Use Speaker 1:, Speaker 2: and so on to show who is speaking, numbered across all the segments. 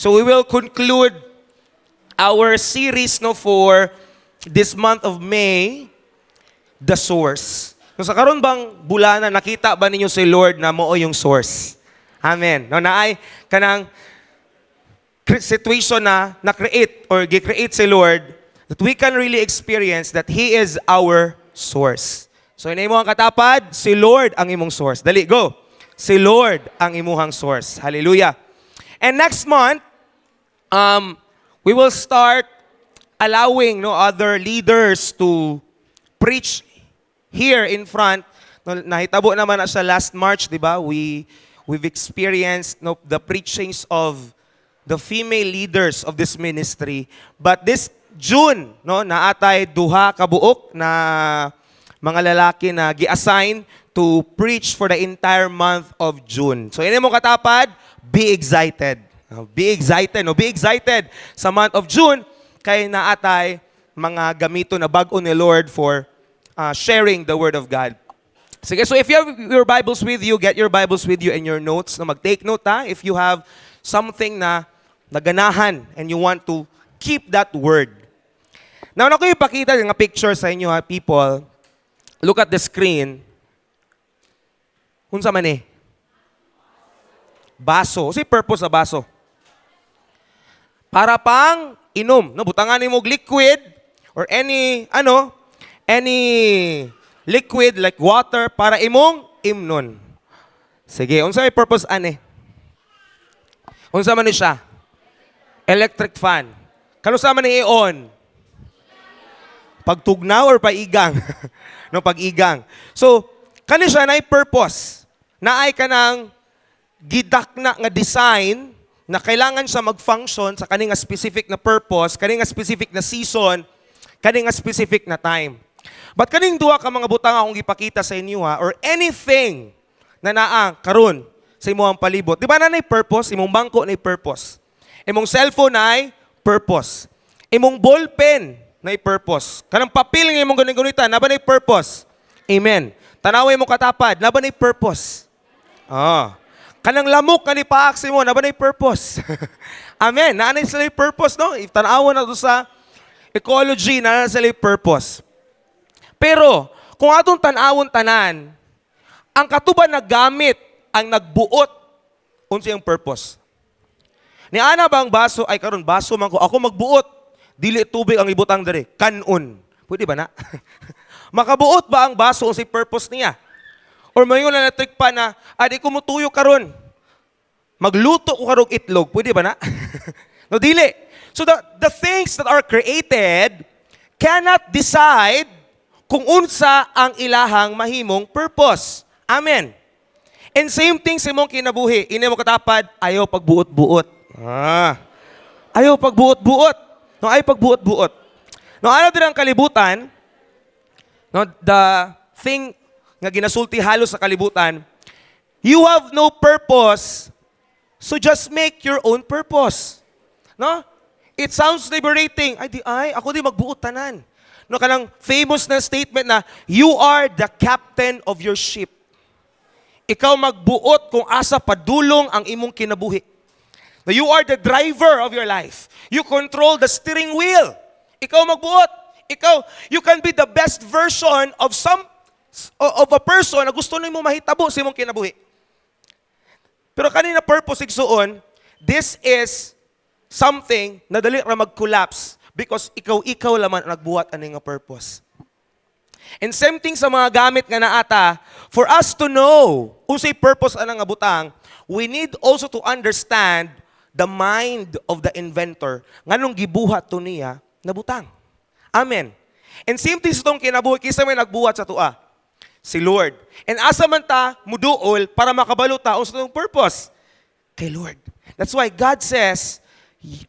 Speaker 1: So we will conclude our series no for this month of May, the source. So sa karon bang bulana nakita ba ninyo si Lord na mao yung source? Amen. No naay kanang situation na create or gi-create si Lord that we can really experience that He is our source. So inay mo ang katapad, si Lord ang imong source. Dali, go. Si Lord ang imuhang source. Hallelujah. And next month, we will start allowing other leaders to preach here in front. No, nahitabo naman na sa last March, di ba? We've experienced the preachings of the female leaders of this ministry. But this June, naatay duha ka buok na mga lalaki na gi-assign to preach for the entire month of June. So, yun mo katapad, be excited. Be excited. Be excited sa month of June kay naatay mga gamito na bago ni Lord for sharing the Word of God. Sige, so if you have your Bibles with you, get your Bibles with you and your notes. Mag-take note if you have something na naganahan and you want to keep that word. Now, ako ipakita yung picture sa inyo, people. Look at the screen. Unsa man baso. Kasi purpose sa baso. Para pang inom. Butangan mo liquid or any liquid like water para imong imnon. Sige, unsa may purpose Unsa man ni siya? Electric fan. Kano sa man ni i-on? Pagtugnaw or paigang? Pag-igang. So, kani siya na purpose. Naay ka ng gidakna nga design na kailangan siya mag-function sa kaning specific na purpose, kaning specific na season, kaning specific na time. But kaning duha ka mga butang akong ipakita sa inyo or anything na naa karon sa imong palibot. Di ba na purpose? Imong bangko na purpose. Imong cellphone na purpose. Imong ballpen na purpose. Kanang papel nga imong gunit-gunitan, na ba na purpose? Amen. Tanaway mo katapad, na ba na purpose? Kanang lamok ka ni paaksi mo, na ba na purpose? Amen. Naanay sila purpose, no? If tanawon na to sa ecology, naanay sila purpose. Pero, kung atong tanawon tanan, ang katuban na gamit ang nagbuot unsa yung purpose. Ni ana bang baso ay karon baso man ko ako magbuot dili tubig ang ibutang diri kanon. Pwede ba na? Makabuot ba ang baso unsay purpose niya? Or mayon na trick pa na adi ko mutuyo karon. Magluto ko karong itlog, pwede ba na? No dili. So the things that are created cannot decide kung unsa ang ilahang mahimong purpose. Amen. And same thing sa imong kinabuhi. Ini mo katapad, ayaw pagbuot-buot. Ayaw pagbuot-buot. No, ayaw pagbuot-buot. No, ano din ang kalibutan? No, the thing nga ginasulti halos sa kalibutan, you have no purpose, so just make your own purpose. No? It sounds liberating. Ako di magbuot tanan. No, kanang famous na statement na, you are the captain of your ship. Ikaw magbuot kung asa padulong ang imong kinabuhi. Now, you are the driver of your life. You control the steering wheel. Ikaw magbuot. You can be the best version of a person na gusto nimo mahitabo sa imong kinabuhi. Pero kanina purpose igsuon, this is something na dali ra mag-collapse because ikaw lamang nagbuhat ani nga purpose. And same thing sa mga gamit nga naata, for us to know unsay purpose anang nga butang, we need also to understand the mind of the inventor nganong gibuhat to niya na butang. Amen. And same thing sa itong kinabuhi, kisa may nagbuhat sa tua? Si Lord. And asa man ta muduol para makabalo ta sa itong purpose? Kay Lord. That's why God says,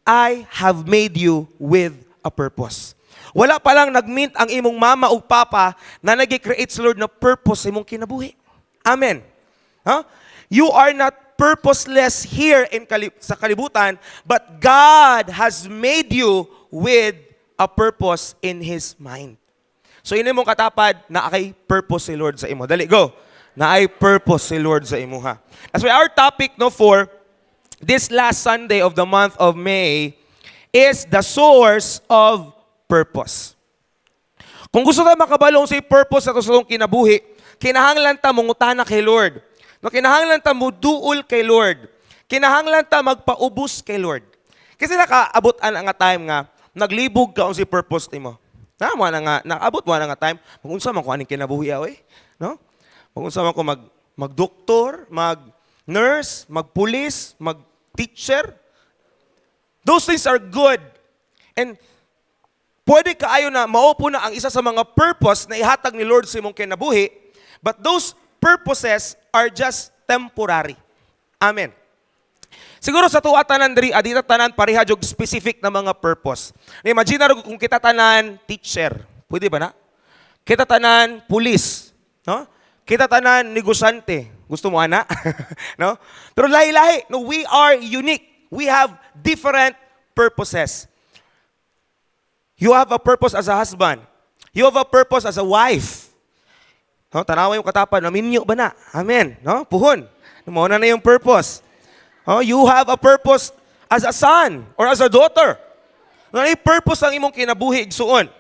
Speaker 1: I have made you with a purpose. Wala pa lang nag-mint ang imong mama o papa na nag-create sa Lord na purpose sa imong kinabuhi. Amen. You are not purposeless here sa kalibutan, but God has made you with a purpose in His mind. So yun mong katapad na ay purpose si Lord sa imo. Dali, go. Na ay purpose si Lord sa imo ha. That's why our topic for this last Sunday of the month of May is the source of purpose. Kung gusto tayo makabalong sa purpose sa gusto kinabuhi, kinahanglan ta mungutana kay Lord. No, kinahanglan ta muduol kay Lord. Kinahanglan ta magpaubos kay Lord. Kasi nakaabot-an nga time nga naglibog ka si purpose nimo. Na mo na nga nakaabot mo na nga time, magunsa man ko aning kinabuhi aw no? Magunsa man ko magdoktor, mag-nurse, mag-police, mag-teacher. Those things are good. And pwede kaayo na maupo na ang isa sa mga purpose na ihatag ni Lord sa imong kinabuhi, but those purposes are just temporary. Amen. Siguro sa tuwa tanan diri adita tanan pareha jog specific na mga purpose. Imagine na kung kita tanan teacher, pwede ba na? Kita tanan police, no? Kita tanan negosyante. Gusto mo ana? No? Pero lahi-lahi, no, we are unique. We have different purposes. You have a purpose as a husband. You have a purpose as a wife. No, tanawa yung katapad, naminyo ba na? Amen. No? Puhon. Mauna na yung purpose. Oh, you have a purpose as a son or as a daughter. No, yung purpose ang imong kinabuhi igsuon.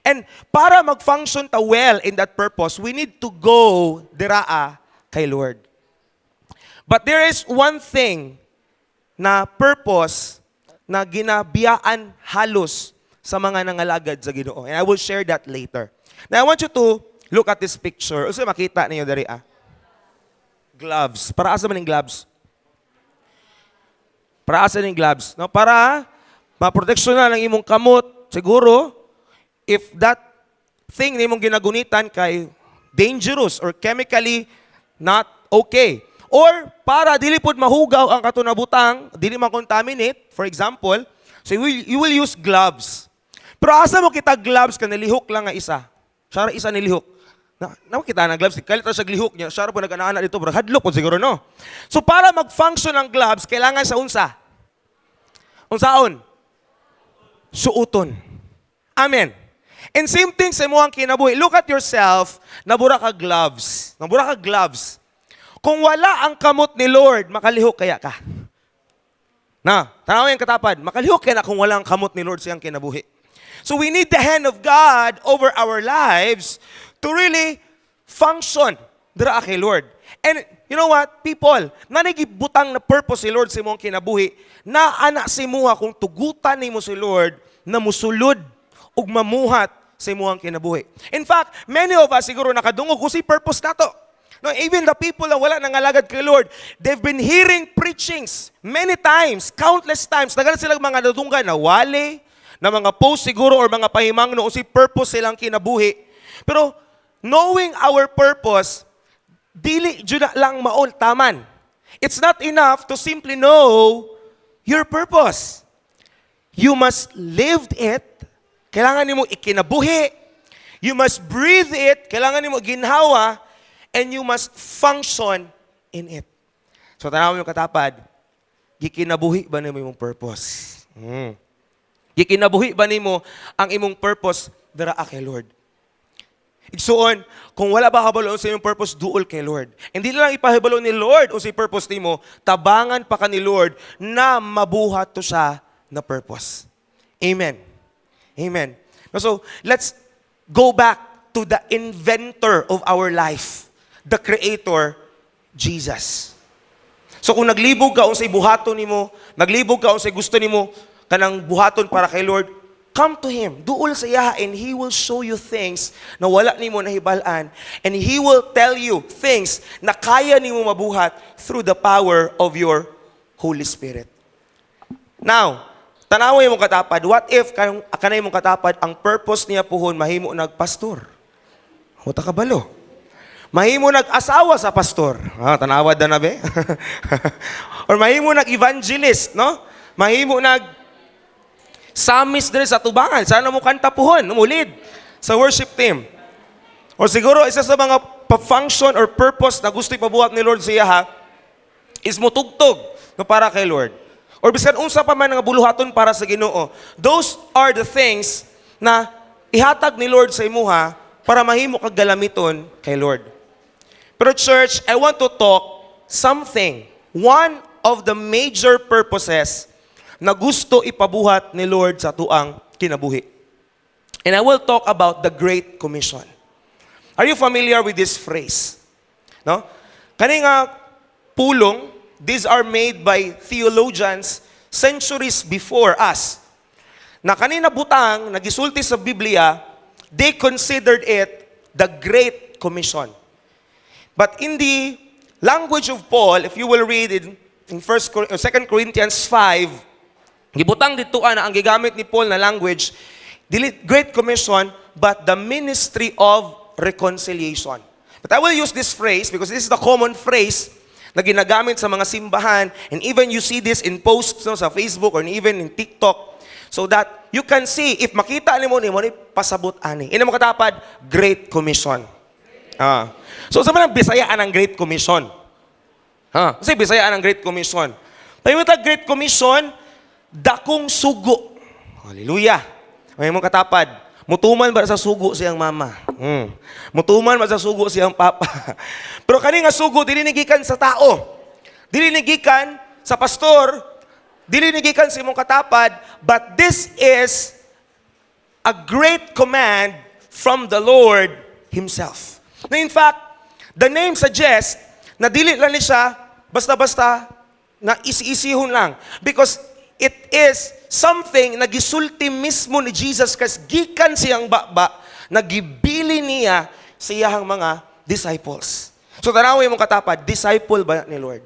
Speaker 1: And para mag-function ta well in that purpose, we need to go diraa kay Lord. But there is one thing na purpose na ginabiyaan halos sa mga nangalagad sa Ginoo. And I will share that later. Now I want you to look at this picture. Usa makita ninyo diri gloves. Para asa man yung gloves? Para asa ning gloves? No, para maproteksyon na ng imong kamot. Siguro if that thing nimong ginagunitan kay dangerous or chemically not okay. Or para dili pod mahugaw ang katunabutang, dili ma-contaminate, for example, so you will use gloves. Pero asa mo kita gloves ka nilihok lang nga isa. Sara isa nilihok. Na kita na gloves, kalit sa glihok niya, sara po nag-ana dito, bro. Hadlok po siguro, no? So para mag-function ang gloves, kailangan sa unsa? Unsaon? Suuton. Amen. And same thing sa imuhang kinabuhi. Look at yourself, nabura ka gloves. Nabura ka gloves. Kung wala ang kamot ni Lord, makalihok kaya ka. Na, tanaw yung katapad, makalihok kaya na kung wala ang kamot ni Lord siyang kinabuhi. So we need the hand of God over our lives to really function dira kay Lord. And you know what, people, nanigibutang na purpose si Lord sa imong kinabuhi, na ana si muha kung tugutan nimo si Lord na musulod ug mamuhat sa imong kinabuhi. In fact, many of us siguro nakadungog kung si purpose nato. No, even the people na wala nangalagad kay Lord, they've been hearing preachings many times, countless times. Nagana silang mga nadunggan na wali, na mga post siguro or mga pahimang no si purpose silang kinabuhi. Pero knowing our purpose, dili jud lang maol taman. It's not enough to simply know your purpose. You must live it. Kailangan nimo ikinabuhi. You must breathe it. Kailangan nimo ginhawa. And you must function in it. So, tanaw mo yung katapad, gikinabuhi ba nimo imong purpose? Gikinabuhi ba nimo ang imong purpose dara kay Lord? Igsuon, kung wala ba kabalo sa imong purpose, duol kay Lord. Hindi lang ipahibalo ni Lord o sa purpose nimo, tabangan pa ka ni Lord na mabuhat to siya na purpose. Amen. Amen. So, let's go back to the inventor of our life. The Creator, Jesus. So kung naglibog ka unsay buhaton nimo, naglibog ka unsay gusto nimo kanang buhaton para kay Lord, come to Him. Duol sa iya and He will show you things na wala nimo nahibal-an, and He will tell you things na kaya nimo mabuhat through the power of your Holy Spirit. Now, tanaway mong katapad, what if kanay mong katapad ang purpose niya puhon mahimo nagpastor? Huwag kabalo. Mahimo nag-asawa sa pastor. Tanawad na be? Or mahimo nag-evangelist, no? Mahimo nag-samis din sa tubangan. Sana mo kanta puhon, umulid sa worship team. Or siguro, isa sa mga function or purpose na gusto ipabuhat ni Lord siya is mutugtog no, para kay Lord. Or bisan unsa pa man nga buluhaton para sa Ginoo. Those are the things na ihatag ni Lord sa imuha para mahimo kag galamiton kay Lord. Pero church, I want to talk something. One of the major purposes na gusto ipabuhat ni Lord sa tuang kinabuhi. And I will talk about the Great Commission. Are you familiar with this phrase? No? Kani nga pulong, these are made by theologians centuries before us. Na kanina butang, nagisulti sa Biblia, they considered it the Great Commission. But in the language of Paul, if you will read it in 2 Corinthians 5, gibutang dito na ang gigamit ni Paul na language, dili Great Commission, but the ministry of reconciliation. But I will use this phrase because this is the common phrase na ginagamit sa mga simbahan, and even you see this in posts no, sa Facebook or even in TikTok, so that you can see, if makita ni mo ni pasabot ani. Ina mo katapad, Great Commission. So sa mga Bisayaan ang Great Commission. Kasi Bisayaan ang Great Commission. Payunta Great Commission, dakong sugo. Hallelujah. May mo katapad, mutuman ba sa sugo siyang mama? Mutuman ba sa sugo siyang papa? Pero kani nga sugo, dili nigikan sa tao. Dili nigikan sa pastor. Dili nigikan sa imong katapad. But this is a great command from the Lord Himself. Na in fact, the name suggests na dili lang ni siya basta-basta na isi-isihon lang. Because it is something na gisulti mismo ni Jesus Christ, gikan siyang baba, nagibili niya sa iyahang mga disciples. So tanaw mong katapad, disciple ba ni Lord?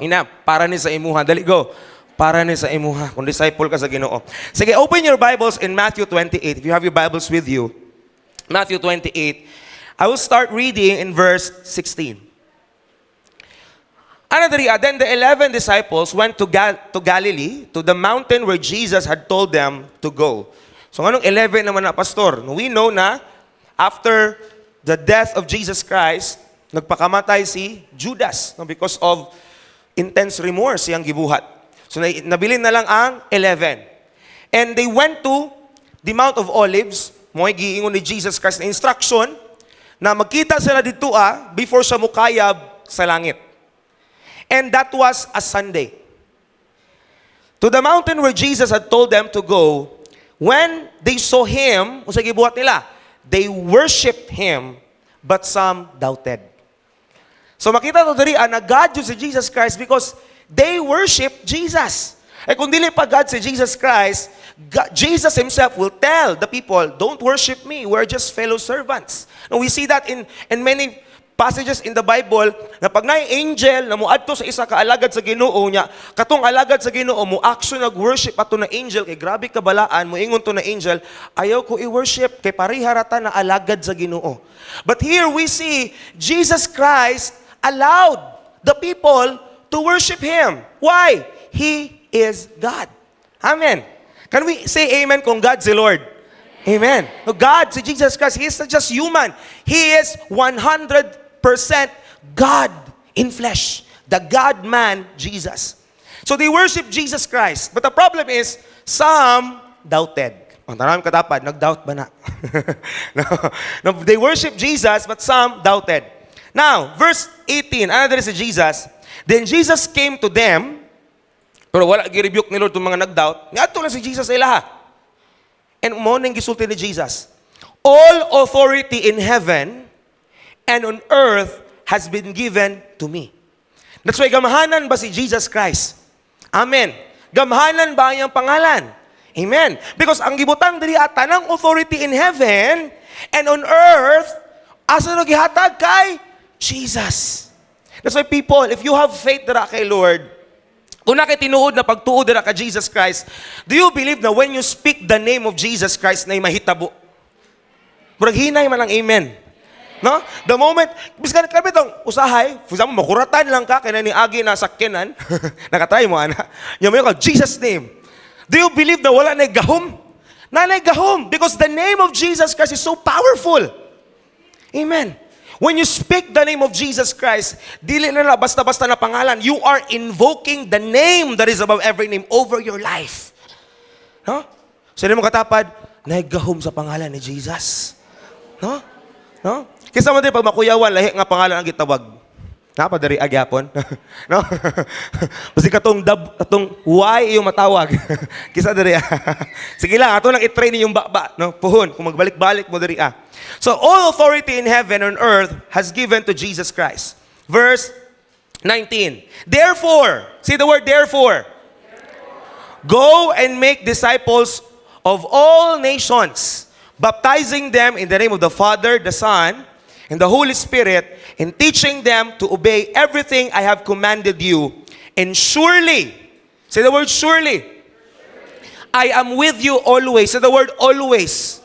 Speaker 1: Ina, para ni sa imuha. Dali, go. Para ni sa imuha. Kung disciple ka sa Ginoo. Sige, open your Bibles in Matthew 28. If you have your Bibles with you, Matthew 28. I will start reading in verse 16. Then the 11 disciples went to Galilee, to the mountain where Jesus had told them to go. So anong 11 naman na, pastor? We know na after the death of Jesus Christ, nagpakamatay si Judas because of intense remorse siyang gibuhat. So nabilin na lang ang 11. And they went to the Mount of Olives, mo'y giingon ni Jesus Christ na instruction, na magkita sila dito before siya mukayab sa langit. And that was a Sunday. To the mountain where Jesus had told them to go, when they saw Him, kung sa gibuhat nila, they worshiped Him, but some doubted. So makita to diri na God yun si Jesus Christ because they worship Jesus. Kung dili pa God si Jesus Christ, Jesus Himself will tell the people, don't worship me, we're just fellow servants. And we see that in many passages in the Bible na pag naay angel na muadto sa isa ka alagad sa Ginoo niya, katong alagad sa Ginoo mo action nag-worship ato na angel kay grabe kabalaan mo ingon to na angel, ayaw ko i-worship kay pariharata na alagad sa Ginoo. But here we see Jesus Christ allowed the people to worship Him. Why? He is God. Amen. Can we say amen kung God si Lord? Amen. No, God, si Jesus Christ, He is not just human. He is 100% God in flesh. The God-man, Jesus. So they worship Jesus Christ. But the problem is, some doubted. Maraming katapad, nag-doubt ba na? No, they worship Jesus, but some doubted. Now, verse 18, another is Jesus. Then Jesus came to them, pero wala gi-rebuke ni Lord itong mga nag-doubt. Niadto lang si Jesus sa ilaha. And umunang gisulti ni Jesus, all authority in heaven and on earth has been given to me. That's why gamahanan ba si Jesus Christ? Amen. Gamahanan ba ang pangalan? Amen. Because ang gibutang diri tanang authority in heaven and on earth, asa no gihatag kay Jesus. That's why people, if you have faith dira kay Lord, kung nakitinuod na pagtuod dira ka Jesus Christ, do you believe na when you speak the name of Jesus Christ na mahitabo? Murag hinay man ang amen. No? The moment, biskan kami itong usahay, for example, makuratan lang ka, kaya ni Agi na sakyanan, nakatry mo, ana. Yung may Jesus name. Do you believe na wala na gahom? Na gahom. Because the name of Jesus Christ is so powerful. Amen. When you speak the name of Jesus Christ, dili na basta-basta na pangalan. You are invoking the name that is above every name over your life. No? So, hindi mo katapad, nagahom sa pangalan ni Jesus. No? No? Kisa mo din pag makuyawan, lahi nga pangalan ang gitawag. Napadari agyapon. No? Kasi katong why yung matawag. Kisa diri. Sige lang, ato lang i-train yung baba, no? Puhon, kung magbalik-balik mo diri. So all authority in heaven and earth has given to Jesus Christ. Verse 19. Therefore, see the word therefore. Go and make disciples of all nations, baptizing them in the name of the Father, the Son, and the Holy Spirit, and teaching them to obey everything I have commanded you. And surely, say the word surely, I am with you always. Say the word always.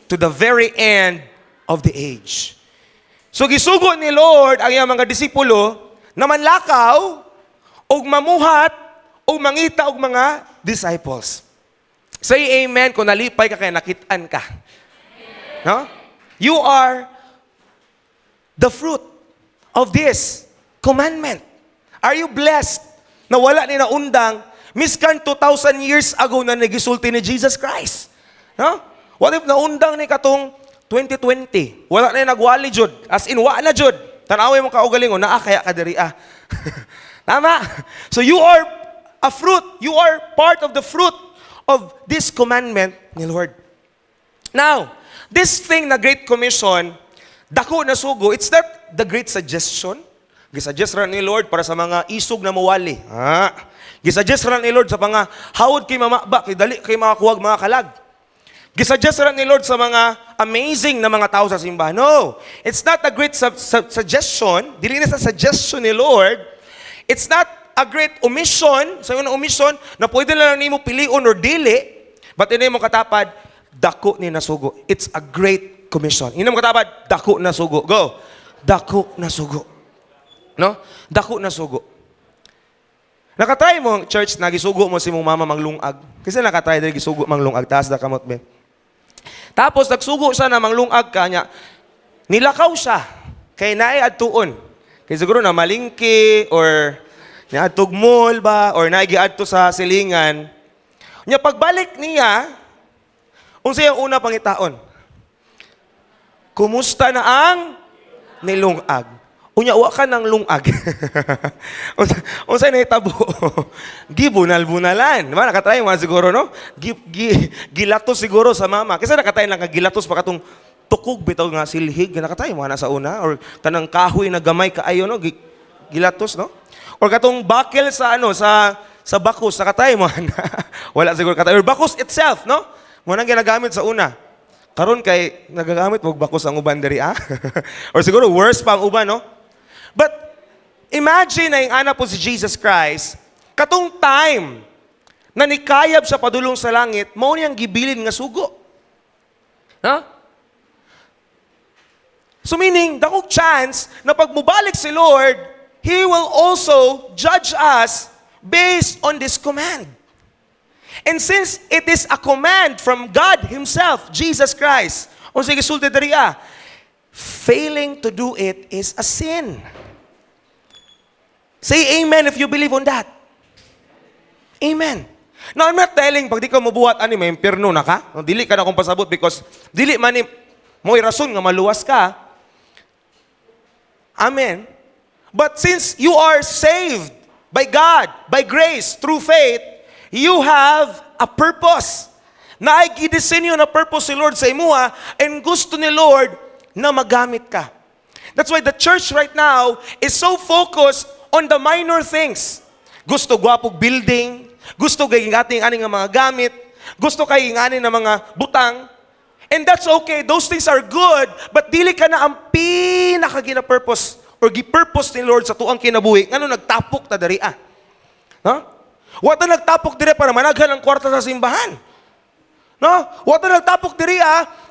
Speaker 1: To the very end of the age. So gisugo ni Lord ang iyang mga disipulo na manlakaw og mamuhat og mangita og mga disciples. Say amen kung nalipay ka kaya nakitaan ka. No? You are the fruit of this commandment. Are you blessed na wala ni naundang miskan 2,000 years ago na nagisulti ni Jesus Christ? No? What if naundang ni katong 2020? Wala na nagwali jud. As in, wa na jud. Tanaway mo kaugalingon, naa kaya ka diri. Tama? So you are a fruit. You are part of the fruit of this commandment ni Lord. Now, this thing na Great Commission, dako na sugo, it's not the great suggestion. Gisuggest ra ni Lord para sa mga isog na mawali. Gisuggest ra ni Lord sa mga hawod kay mamaba, kay dali kay makakuwag mga kalag. Gisuggest ra ni Lord sa mga amazing na mga tao sa simbahan. No, it's not a great suggestion. Dili na sa suggestion ni Lord. It's not a great omission, sa yung omission na pwede na lang nimo pilion or dili, but ini mo katapad, dako ni nasugo. It's a great commission. Ino mo katapad, dako na sugo. Go. Dako na sugo. No? Dako na sugo. Nakatry mo, church, nagisugo mo si mong mama manglungag. Kasi nakatry dahil gisugo manglungag. Taas na kamot, be. Tapos, nagsugo siya na manglungag ka niya. Nilakaw siya. Kay naay adtuon. Kaya siguro na malingki or naadtog mall ba or naigiadto sa silingan. Nya pagbalik niya, unsay ang una pangitaon? Kumusta na ang nilungag? Unya, wa ka ng lungag. Unsay nahitabo? Gibunal-bunalan. Diba? Nakatry mo siguro, no? Gilatos siguro sa mama. Kasi nakatry lang gilatos pa katong tukog bitaw nga silhig. Nakatry mo na sa una. Or kanang kahoy na gamay kaayo, no? Gilatos, no? Or katong bakil sa, sa bakos. Nakatry mo na. Wala siguro katry. Or bakos itself, no? Muna ginagamit sa una. Karon kay nagagamit wag bakos ang uban diri Or siguro worse pa ang uban, no? But imagine na yung anak po si Jesus Christ, katong time na nikayab sa padulong sa langit, mao niyang gibilin nga sugo. Ha? So meaning, dakong chance na pag mubalik si Lord, He will also judge us based on this command. And since it is a command from God Himself, Jesus Christ, o sige sulti diri failing to do it is a sin. Say amen if you believe on that. Amen. Now, I'm not telling, pag di ka mabuhat, may impyerno na ka. Dili ka na kung pasabot because dili man mo'y rason nga maluwas ka. Amen. But since you are saved by God, by grace, through faith, you have a purpose. Na ay gidisenyo na purpose si Lord sa imuha and gusto ni Lord na magamit ka. That's why the church right now is so focused on the minor things. Gusto gwapog building, gusto kay ating aning mga gamit, gusto kay aning na mga butang. And that's okay, those things are good, but dili ka na ang pinaka-gina-purpose or gi-purpose ni Lord sa tuang kinabuhi. Ngano nagtapok ta diri No? Wata nagtapok diri para managhan ang kwarta sa simbahan. No? Wata nagtapok diri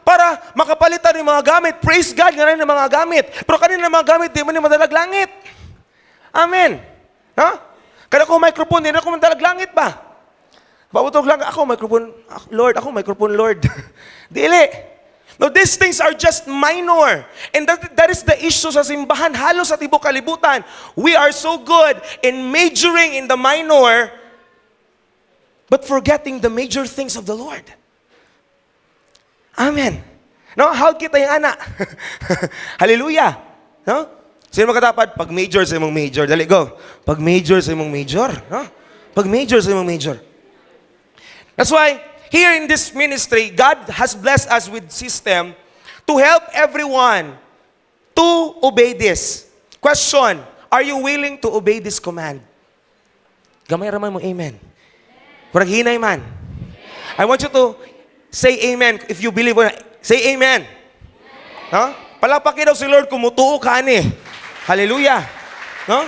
Speaker 1: para makapalitan ng mga gamit. Praise God nga rin ng mga gamit. Pero kanina mga gamit, di man ni madalag langit. Amen. No? Kada ko microphone, di na ako madalag langit ba? Pautog lang, ako microphone, Lord. Dili. No, these things are just minor. And that is the issue sa simbahan. Halos sa tibok kalibutan. We are so good in majoring in the minor, but forgetting the major things of the Lord. Amen. No, how kita yung anak? Hallelujah. No? Sino makatapat? Pag major sa imong major. Dali, go. Pag major sa imong major. Huh? Pag major sa imong major. That's why, here in this ministry, God has blessed us with system to help everyone to obey this. Question, are you willing to obey this command? Gamay raman mo, amen. Kurang hinay man. I want you to say amen if you believe. Say amen. No? Palapakin daw si Lord kung mutuo ka ni. Hallelujah. No?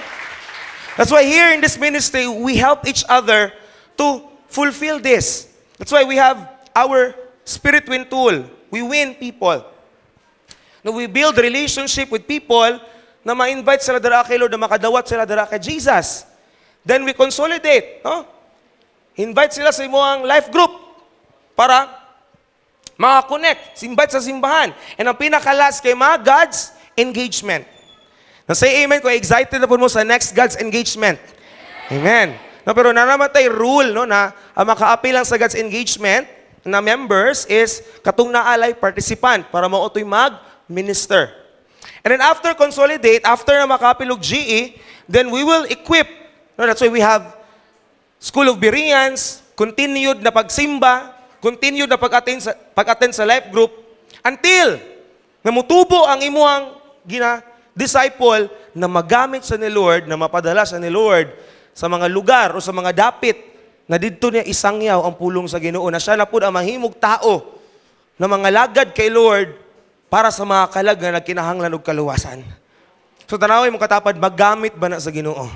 Speaker 1: That's why here in this ministry, we help each other to fulfill this. That's why we have our spirit win tool. We win people. No, we build relationship with people na ma-invite sila dara kay Lord, na makadawat sila dara kay Jesus. Then we consolidate. No? Invite sila sa imuang life group para maka-connect. Invite sa simbahan. And ang pinakalas kay mga God's engagement. Na say amen ko, excited na po mo sa next God's engagement. Amen. No, pero nanamatay rule no, na ang maka-appeal lang sa God's engagement na members is katong naalay participant para mautoy mag-minister. And then after consolidate, after na makapilog GE, then we will equip. No, that's why we have School of Bereans, continued na pagsimba, continued na pag-attend sa life group, until namutubo ang imuhang disciple na magamit sa ni Lord, na mapadala sa ni Lord sa mga lugar o sa mga dapit na didto niya isangyaw ang pulong sa Ginoo, na siya na po ang mahimog tao na mga lagad kay Lord para sa mga kalag na nagkinahanglan og kaluwasan. So tanaway mo katapad, maggamit ba na sa Ginoo?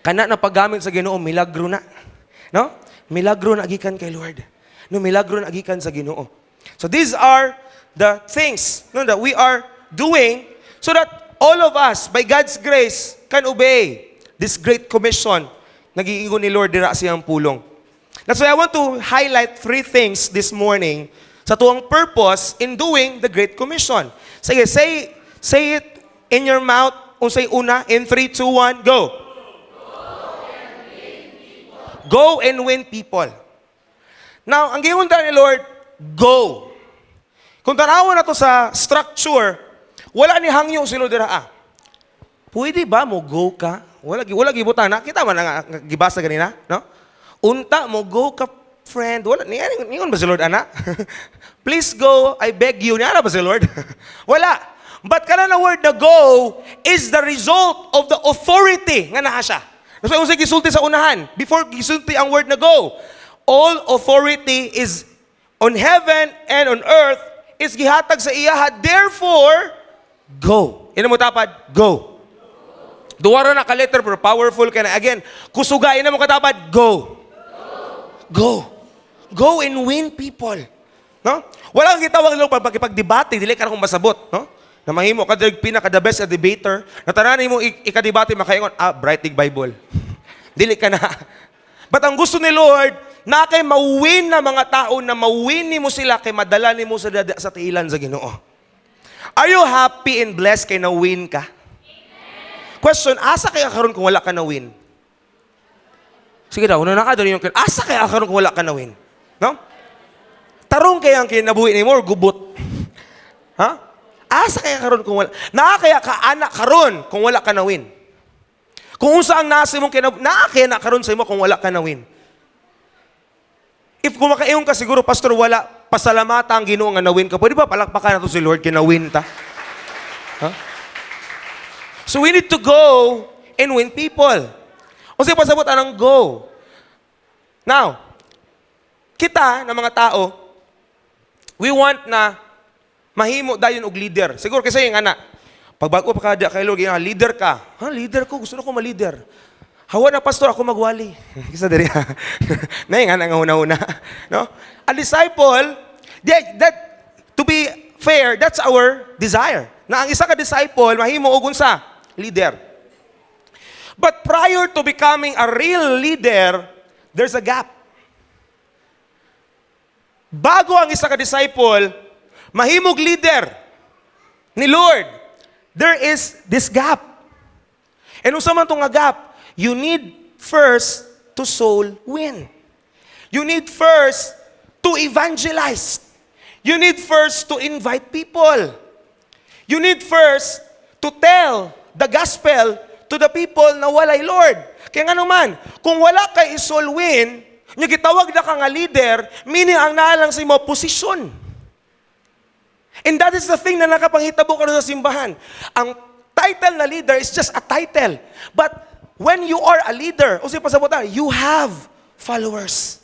Speaker 1: Kana na paggamit sa Ginoo, milagro na. No? Milagro na gikan kay Lord. No, milagro na gikan sa Ginoo. So these are the things no, that we are doing so that all of us, by God's grace, can obey this great commission na giingon ni Lord dira siyang pulong. That's why I want to highlight 3 things this morning sa tuwang purpose in doing the Great Commission. Sige, say it in your mouth. Unsay una, in 3, 2, 1, go. Go and win people. Now, ang giunta ni Lord, go. Kung tanawon na to sa structure, wala ni hangyo si Lord dira. Pwede ba mo go ka? Wala gibutan na. Kita man nga gibasa ganina, no? Unta mo go ka, friend. Wala ningon ba si Lord ana? Please go, I beg you. Niya ba si Lord? Wala. But kana na word na go is the result of the authority nga naa siya. So, usay gisulti sa unahan. Before gisulti ang word na go, all authority is on heaven and on earth is gihatag sa iya. Therefore, go. Ina mo tapad, go. Duwara na ka letter pero powerful ka na. Again, kusuga, ina mo katapad, go. Go. Go and win people. No? Walang gitawag lang pagkipag-debate, dili ka na kung masabot. No? Na mahimo ka pinaka-the best a debater, na tananin mo ikadebate makaingon, bright Bible. Dili ka na. But ang gusto ni Lord, na kay mawin na mga tao, na mawin ni mo sila, kay madala ni mo sa tiilan sa Ginoo. Are you happy and blessed kay na-win ka? Question, asa kaya karon kung wala ka na-win? Sige daw, una na ka doon yung asa kaya karon kung wala ka na-win? No? Tarong kaya ang kinabuhi ni mo or gubot? Ha? Asa kaya karon kung wala? Naa kaya ka anak karon kung wala ka na-win? Kung unsa ang nasa imong naa kaya na karon sa imo kung wala ka na-win? If kumakaingon ka siguro, pastor, wala pasalamata ang Ginoo nga na-win ka. Pwede ba palakpakan na to si Lord kina-win ta? Ha? So we need to go and win people. O sige, pasabot anong go. Now, kita na mga tao, we want na mahimo dayon og leader. Siguro kasi yung anak, pagbago pa ka kay Lord, leader ka. Ha, leader ko, gusto na ko ma-leader. Hawa na pastor, ako magwali. Kisa diri. Nay nga nga una-una, no? A disciple, that to be fair, that's our desire. Na ang isa ka disciple mahimo og unsa? Leader. But prior to becoming a real leader, there's a gap. Bago ang isa ka disciple mahimog leader ni Lord, there is this gap. And unsa man tong nga gap? You need first to soul win. You need first to evangelize. You need first to invite people. You need first to tell the gospel to the people na walay Lord. Kaya nga naman, kung wala kay soul win, yung gitawag na ka nga leader, meaning ang naalang sa mo, posisyon. And that is the thing na nakapanghitabo ka sa simbahan. Ang title na leader is just a title. But when you are a leader, o siya pasabota, you have followers.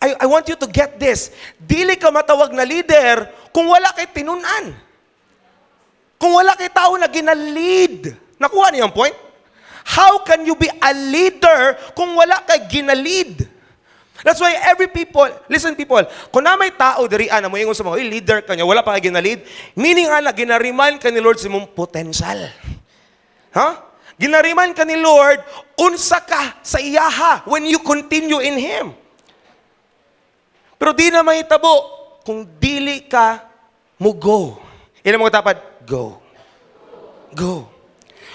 Speaker 1: I want you to get this. Dili ka matawag na leader kung wala kay tinunan. Kung wala kay tao na ginalead. Nakuha niyo ang point? How can you be a leader kung wala kay ginalead? That's why every people, listen people, kung na may tao dirian na mo ingon sa mga, leader ka niya, wala pa kay ginalead, meaning nga na, ginariman ka ni Lord sa mong potential. Ginariman ka ni Lord, unsa ka sa iyaha when you continue in Him. Pero di na mahitabo kung dili ka mo go. Yan ang mga tapat, go. Go.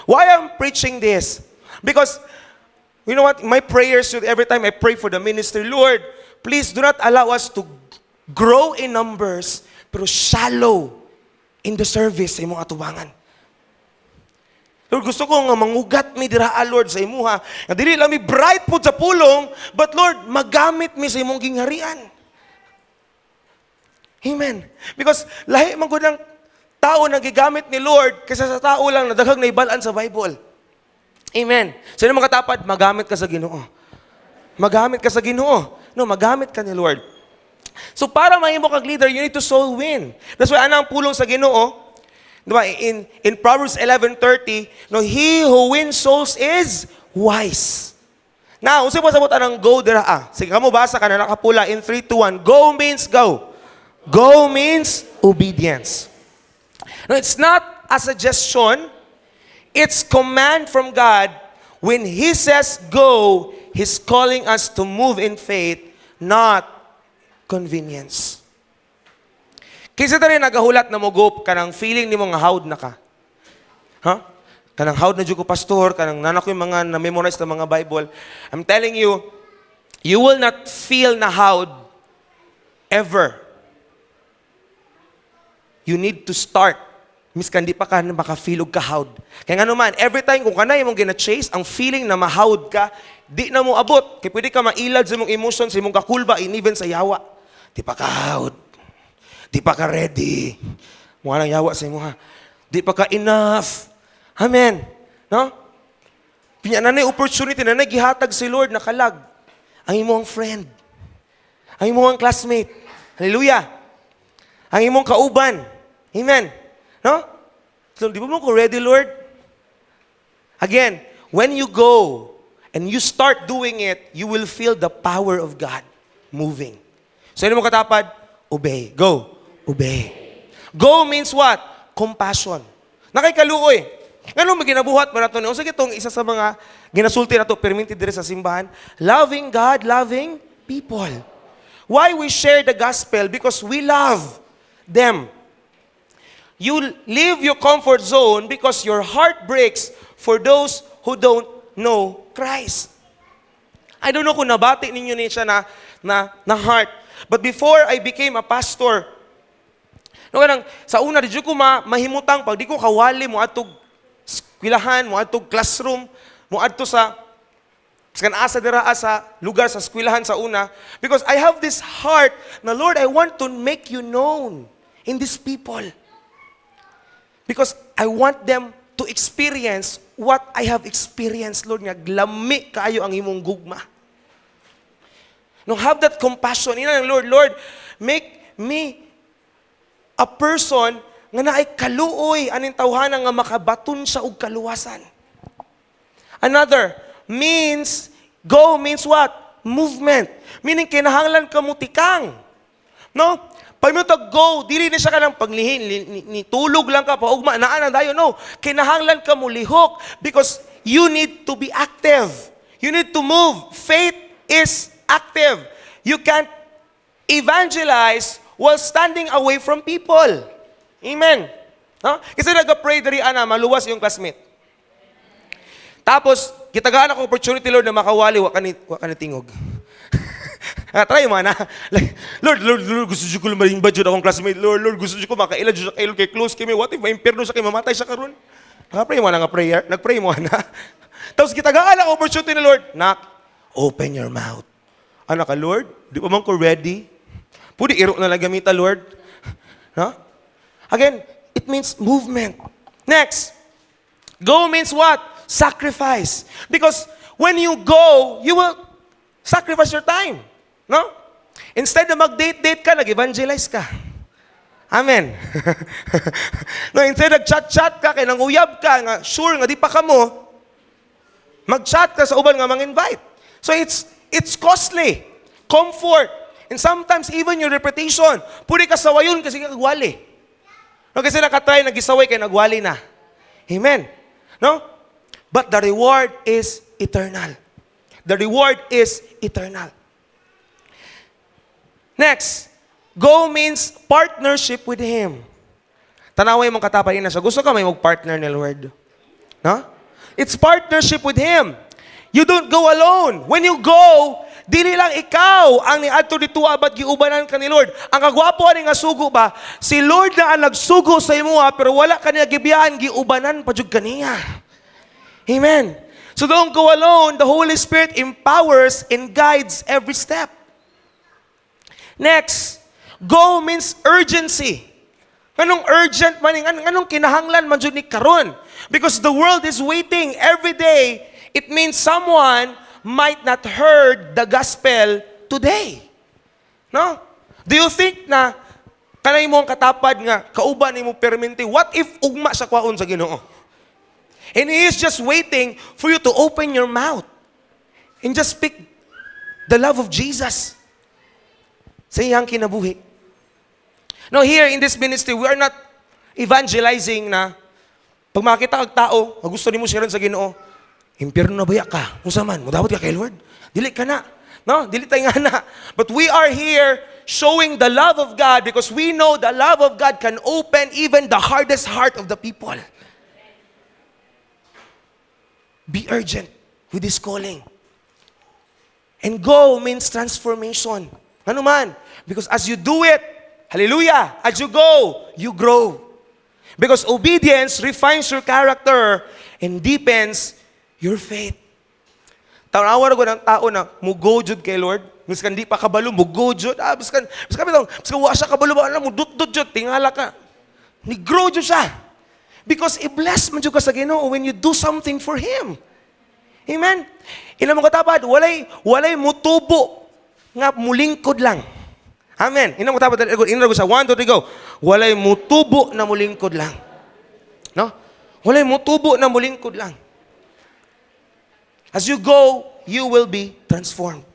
Speaker 1: Why I'm preaching this? Because, you know what, my prayers, every time I pray for the ministry, Lord, please do not allow us to grow in numbers, pero shallow in the service sa imong atubangan. Lord, gusto ko nga mangugat mi diraa, Lord, sa imuha. Nga dili lang mi bright po sa pulong, but Lord, magamit mi sa imong gingharian. Amen. Because lahi man gud ang tao na gigamit ni Lord kaysa sa tao lang na daghang naibalaan sa Bible. Amen. So yung mga katapad, magamit ka sa Ginoo. Magamit ka sa Ginoo. No, magamit ka ni Lord. So para mahimo kag leader, you need to soul win. That's why anang pulong sa Ginoo, diba? In Proverbs 11:30, no, he who wins souls is wise. Now, usay po sabot anang go dira. Sige, kamo basa ka na nakapula in 3, 2, 1. Go means go. Go means obedience. No, it's not a suggestion. It's command from God. When He says go, He's calling us to move in faith, not convenience. Kaysa tayo nagahulat na mo go, kanang feeling ni mo nga hawd na ka. Kanang hawd na dyan ko pastor, kanang nanak yung mga na-memorize na mga Bible. I'm telling you, you will not feel na hawd ever. You need to start. Miskan di pa ka makafeel og kahawd. Kaya nga naman, every time kung kanay mong gina-chase, ang feeling na mahawd ka, di na mo abot. Kaya pwede ka mailad sa mong emotion, sa mong kakulba, and even sa yawa. Di pa kahawd. Di pa ka ready. Mukha lang yawa sa imo ha. Di pa ka enough. Amen. No? Pinananay opportunity na nagihatag si Lord na kalag. Ang imong friend. Ang imong classmate. Hallelujah. Ang imong kauban. Amen. No? So, di ba mo ko ready, Lord? Again, when you go and you start doing it, you will feel the power of God moving. So, ano mo katapad? Obey. Go. Obey. Go means what? Compassion. Nakikaluoy. Ano maginabuhat mo na ito? Sige, itong isa sa mga ginasulti na ito, permitted dire sa simbahan. Loving God, loving people. Why we share the gospel? Because we love them. You leave your comfort zone because your heart breaks for those who don't know Christ. I don't know kung nabati ninyo niya siya na heart. But before I became a pastor, sa una, di ko mahimutang pag di ko kawali mo atog eskwelahan, mo atog classroom, mo adto sa asa dira sa lugar sa eskwelahan sa una, because I have this heart na Lord, I want to make you known in these people. Because I want them to experience what I have experienced, Lord, nga glami kayo ang imong gugma. No, have that compassion. Ina ng Lord, make me a person nga naay kaluoy aning tawhana nga makabaton sa og kaluwasan. Another means, go means what? Movement. Meaning kinahanglan ka mutikang. No? Pag mo go, dili na siya ka ng paglihin, nitulog lang ka, paugma, naan dayo. No, kinahanglan ka mo lihok because you need to be active. You need to move. Faith is active. You can't evangelize while standing away from people. Amen. No? Kasi nag-pray dari ana, maluwas yung classmate. Tapos, kitagaan ako opportunity, Lord, na makawali, wa ka ni tingog. Try mo na. Like, Lord, gusto ko lumaring ba dyan akong classmate? Lord, gusto ko makaila dyan sa kailon kay close kami. What if ma-imperno siya kay mamatay siya karon? Pray mo na nga prayer. Nag-pray mo na. Tapos kita gaala opportunity ni Lord. Nak, open your mouth. Ano ka, Lord? Di pa man ko ready? Pwede iro na lang gamita, Lord. No? Again, it means movement. Next, go means what? Sacrifice. Because when you go, you will sacrifice your time. No? Instead na mag-date-date ka, nag-evangelize ka. Amen. No, instead nag-chat-chat ka, kaya nanguyab ka, nga, sure nga di pa ka mo, mag-chat ka sa uban nga mang-invite. So it's costly. Comfort. And sometimes even your reputation. Puri ka sawayon kasi nagwali. No, kasi nakatry, nagisaway kaya nagwali na. Amen. No? But the reward is eternal. The reward is eternal. Next, go means partnership with Him. Tanaway mong katapain na siya. Gusto ka may mag-partner ni Lord? No? It's partnership with Him. You don't go alone. When you go, dili lang ikaw ang niadto dito abat giubanan ka ni Lord. Ang kagwapo ani nga sugo ba, si Lord na ang nagsugo sa imo pero wala ka niya gibiyahan giubanan pa jud kaniya. Amen. So don't go alone. The Holy Spirit empowers and guides every step. Next, go means urgency. Anong urgent man, anong kinahanglan man jud ni karon? Because the world is waiting every day. It means someone might not heard the gospel today. No? Do you think na kanay mo ang katapad nga kauban nimo perminti, what if ugma sa kwaon sa Ginoo? And He is just waiting for you to open your mouth and just speak the love of Jesus sa iyang kinabuhi. Now here in this ministry, we are not evangelizing na pag makita kag tao, gusto nimo siya rin sa Ginoo, impyerno na baya ka, kung man, mudawat ka kay Lord, dili ka na. No, dili tayo nga na. But we are here showing the love of God because we know the love of God can open even the hardest heart of the people. Be urgent with this calling. And go means transformation. Ano man? Because as you do it, hallelujah, as you go, you grow. Because obedience refines your character and deepens your faith. Tawawar ko ng tao na mugo jud kay Lord. Miskan di pa kabalo, mugo jud. Miskan wa siya kabalo ba alam mo dut jud tingala ka. Ni grow jud siya. Because i-bless man jud ka sa Ginoo when you do something for Him. Amen. Ina mo katapad, walay mutubo nga mulingkod lang. Amen. Ina mo katapad, ina ko sa 1 2 3 go. Walay mutubo na mulingkod lang. No? Walay mutubo na mulingkod lang. As you go, you will be transformed.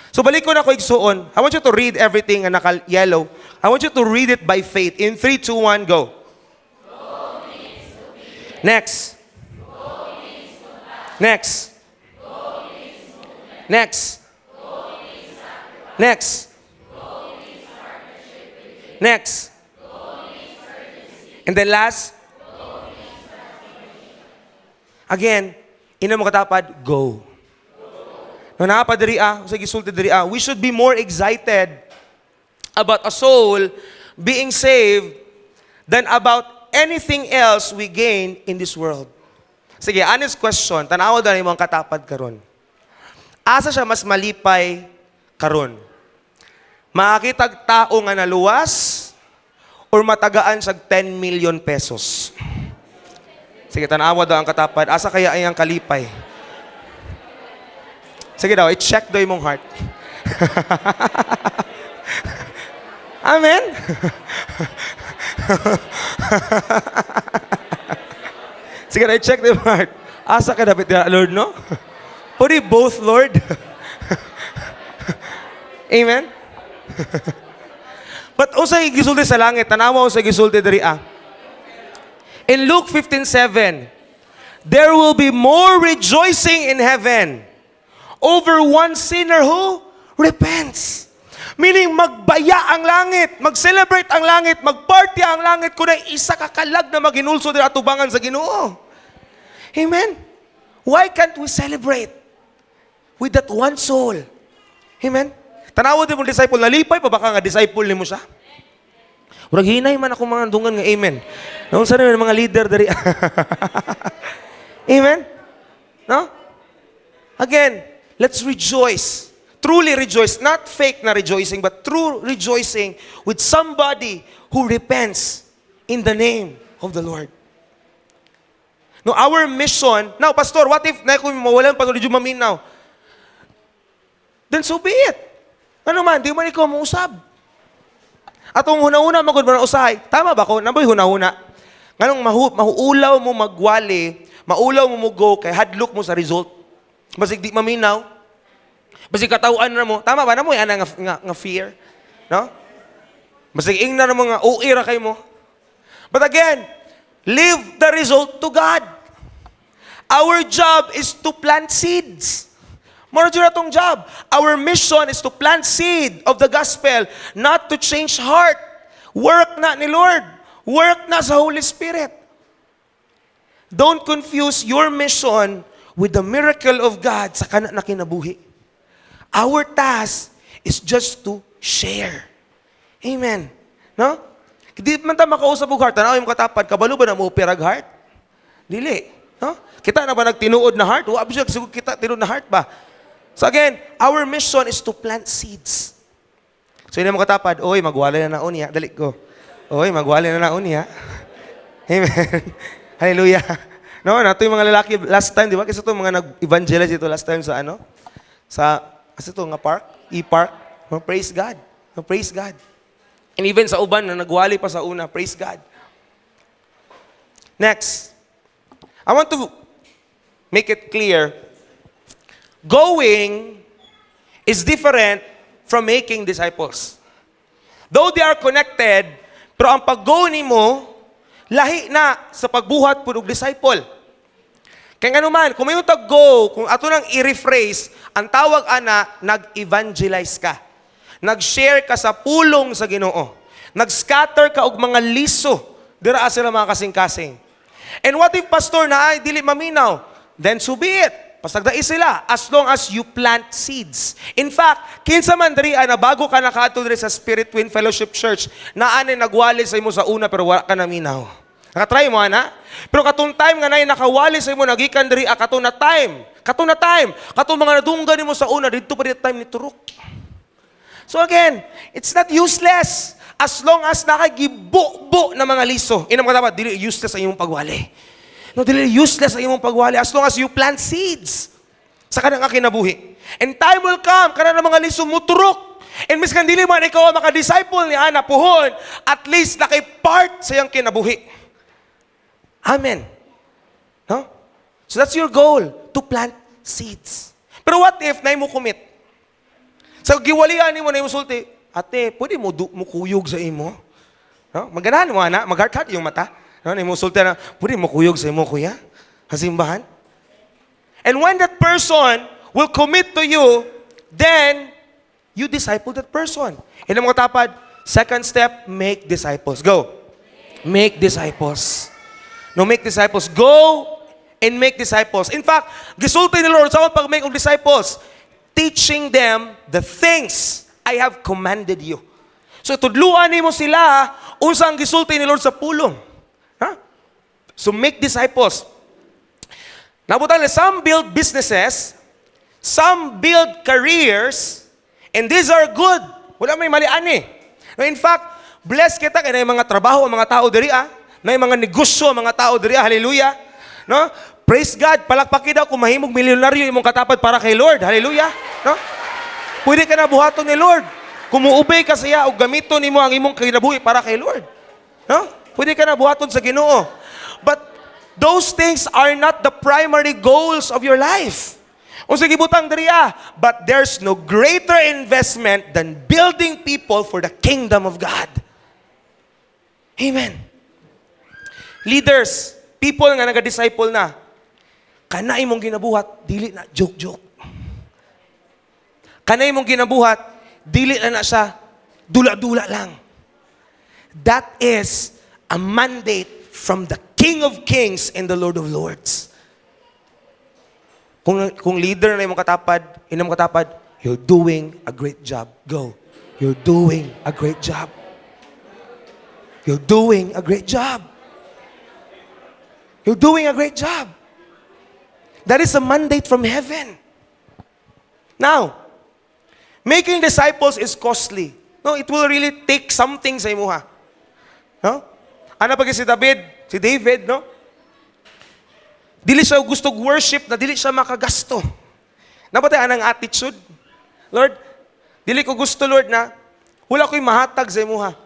Speaker 1: So balik ko na ko igsuon. I want you to read everything na naka-yellow. I want you to read it by faith. In 3, 2, 1, go. Next. Next. Next. Next. Next. And then last. Again, ina mo katapad, go. No napad diri sa gisulti diri we should be more excited about a soul being saved than about anything else we gain in this world. Sige, honest question, tanaw daw nimo ang katapad karon. Asa siya mas malipay karon? Makakitag tao nga naluwas or matagaan sa 10 million pesos? Sige, tanawa daw ang katapad. Asa kaya ay ang kalipay? Sige daw, i-check daw imong heart. Amen? Sige daw, i-check daw imong heart. Asa ka dapat Lord, no? Pwede both, Lord. Amen? But usay gisulti sa langit, tanawa usay gisulti diri In Luke 15:7, there will be more rejoicing in heaven over one sinner who repents. Meaning magbaya ang langit, mag-celebrate ang langit, mag-party ang langit kung na isa kakalag na maginulso dira atubangan sa Ginoo. Amen? Why can't we celebrate with that one soul? Amen? Tanawa din mong disciple, nalipay pa baka nga disciple ni mo siya? Urag hinay man ako mga dungan nga amen. Noon sa rin mga leader dari. Amen? No? Again, let's rejoice. Truly rejoice. Not fake na rejoicing, but true rejoicing with somebody who repents in the name of the Lord. No, our mission, now, Pastor, what if na kung mawalan pa ito maminaw? Then so be it. Ano man, di man ikaw mausab. Atong huna-huna, magod man usahay. Tama ba ko? Naboy huna-huna. Nganong mahuulaw mo magwali, maulaw mo mugo, kay hadlok mo sa result. Basig di maminaw. Basig katawaan na mo. Tama ba? Namoy ana nga fear. No? Basig ing na mo nga uira kay mo. But again, leave the result to God. Our job is to plant seeds. More na tong job. Our mission is to plant seed of the gospel, not to change heart. Work na ni Lord. Work na sa Holy Spirit. Don't confuse your mission with the miracle of God sa kana na kinabuhi. Our task is just to share. Amen. No? Di man ta makausap og heart, tanaw imong katapad, kabalo ba na mo pirag heart? Dili. No? Kita na ba nagtinuod na heart? Wa ba siguro kita tinuod na heart ba? So again, our mission is to plant seeds. So yun ang mga katapad, oy, magwala na naon niya. Dali ko. Oy, magwala na naon niya. Amen. Hallelujah. No, nato yung mga lalaki last time, di ba? Kasi ito mga nag-evangelize ito last time sa ano? Kasi ito nga park, e-park. No, praise God. No, praise God. And even sa uban na nagwali pa sa una, praise God. Next, I want to make it clear. Going is different from making disciples. Though they are connected, pero ang pag-go nimo lahi na sa pagbuhat pud og disciple. Kaya nga naman, kung may tag-go, kung ato nang i-rephrase, ang tawag ana, nag-evangelize ka. Nag-share ka sa pulong sa Ginoo. Nag-scatter ka og mga liso. Dira sila mga kasing-kasing. And what if pastor na ay dili maminaw? Then so be it. Pasagdai sila as long as you plant seeds. In fact, kinsa man diri na bago ka nakaadto diri sa Spirit Twin Fellowship Church, naani nagwali sa imo sa una pero wala ka naminaw. Nakatry mo ana? Pero katong time nga nay nakawali sa imo nagikan diri katong na time. Katong mga nadunggan nimo sa una didto pa di time ni turok. So again, it's not useless as long as nakagibo-bo na mga liso. Ina mga dapat dili useless ang imong pagwali. No, dili useless ang imong pagwali as long as you plant seeds sa kanang kinabuhi. And time will come, kana mga liso muturok. And miskan dili man ikaw maka-disciple ni ana puhon, at least nakay-part sa iyang kinabuhi. Amen. No? So that's your goal, to plant seeds. Pero what if na mo commit? Sa giwalian nimo na imo sulti, ate, pwede mo kuyog sa imo? No? Maganahan mo ana, mag-heart yung mata. No, imo sulti na, pwede mo kuyog sa imo kuya? Hasimbahan? And when that person will commit to you, then you disciple that person. And ang mga tapad, second step, make disciples. Go. Make disciples. No, make disciples. Go and make disciples. In fact, gisulti ni Lord sa pag make of disciples, teaching them the things I have commanded you. So tudluan nimo sila unsa ang gisulti ni Lord sa pulong. So make disciples. Nabutan na some build businesses, some build careers, and these are good. Wala may malian eh. No, in fact, blessed kita kaya na yung mga trabaho ang mga tao diri na yung mga negosyo ang mga tao diri hallelujah. No? Praise God, palakpakin daw kung mahimog milyonaryo imong katapad para kay Lord. Hallelujah. No? Pwede ka na buhaton ni Lord. Kumuubay ka siya o gamiton nimo ang imong kinabuhi para kay Lord. No? Pwede ka na buhaton sa Ginoo. But those things are not the primary goals of your life. O sige butang diriya, but there's no greater investment than building people for the kingdom of God. Amen. Leaders, people nga naga-disciple na, kana imong ginabuhat, dili na joke-joke. Kana imong ginabuhat, dili na siya dula-dula lang. That is a mandate from the King of Kings and the Lord of Lords. Kung leader na imong katapad, You're doing a great job. Go. You're doing a great job. You're doing a great job. You're doing a great job. That is a mandate from heaven. Now, making disciples is costly. No, it will really take something sa imuha. No? Ano pag si David, no? Dili siya gusto worship na dili siya makagasto. Napatay anang attitude. Lord, dili ko gusto, Lord, na wala ko'y mahatag sa imuha.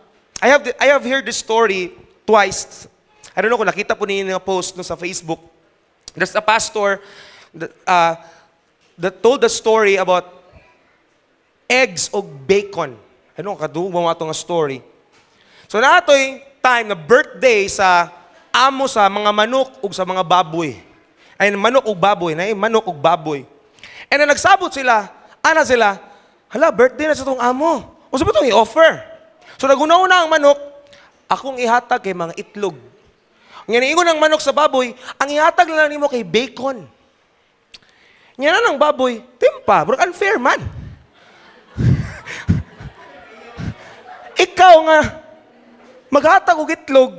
Speaker 1: I have heard this story twice. I don't know kung nakita po ninyo yung post no, sa Facebook. There's a pastor that told the story about eggs o bacon. Ano, kadugo mo itong story. So na ito'y time na birthday sa amo sa mga manok o sa mga baboy. Ay, manok o baboy. Manok o baboy. And na nagsabot sila, hala, birthday na sa itong amo. O sa ba itong i-offer? So naguna-una ang manok, akong ihatag kay mga itlog. Ngayon, ingon ng manok sa baboy, ang ihatag na lang mo kay bacon. Ngayon na ng baboy, timpa, bro, unfair man. Ikaw nga, maghatag og itlog,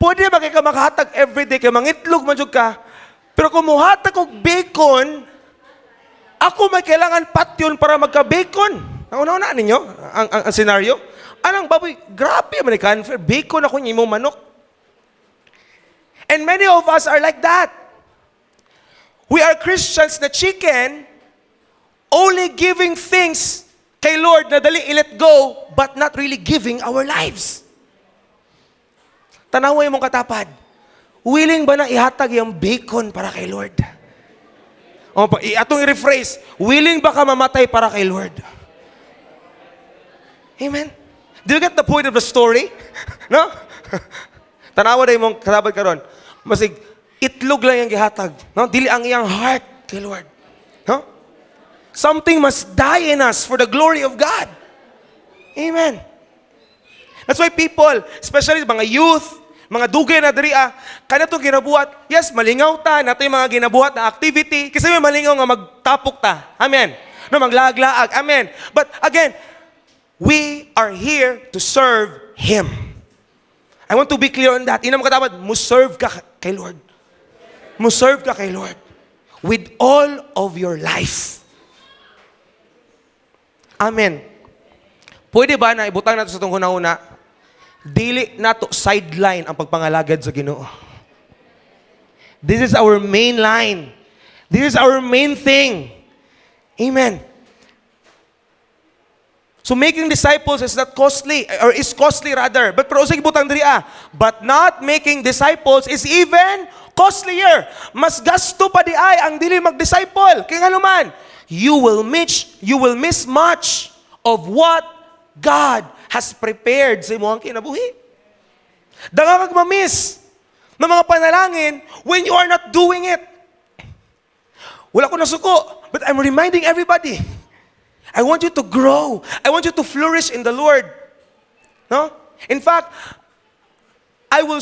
Speaker 1: pwede ba ka makahatag everyday kay mga itlog man jud ka, pero kung muhatag og bacon, ako may kailangan patyon para magka-bacon. Nauna-una ninyo ang senaryo? Anong baboy, grabe man ka unfair, bacon ako niyo manok. And many of us are like that. We are Christians na chicken, only giving things kay Lord na dali i-let go, but not really giving our lives. Tanaway mong katapad, willing ba na ihatag yung bacon para kay Lord? O, atong i-rephrase, willing ba ka mamatay para kay Lord? Amen? Do you get the point of the story? No? Tanawa na mong katapad karon. Masig, itlog lang yung gihatag. No? Dili ang iyang heart kay Lord. No? Something must die in us for the glory of God. Amen. That's why people, especially mga youth, mga dugay na diriya, kana itong ginabuhat, yes, malingaw ta, nato yung mga ginabuhat na activity, kasi may malingaw nga magtapok ta. Amen. No, maglaag-laag. Amen. But again, we are here to serve Him. I want to be clear on that. Ina mo katapat, serve ka kay Lord. Serve ka kay Lord. With all of your life. Amen. Pwede ba na ibutang nato sa itong hunahuna, dili nato sideline ang pagpangalagad sa Ginoo. This is our main line. This is our main thing. Amen. So making disciples is not costly, or is costly rather. But pero sige butang diri but not making disciples is even costlier. Mas gasto pa di ay ang dili mag-disciple. Kaya nga naman, you will miss much of what God has prepared sa imong kinabuhi. Danga kag ma-miss ng mga panalangin when you are not doing it. Wala ko nasuko, but I'm reminding everybody, I want you to grow. I want you to flourish in the Lord. No? In fact, I will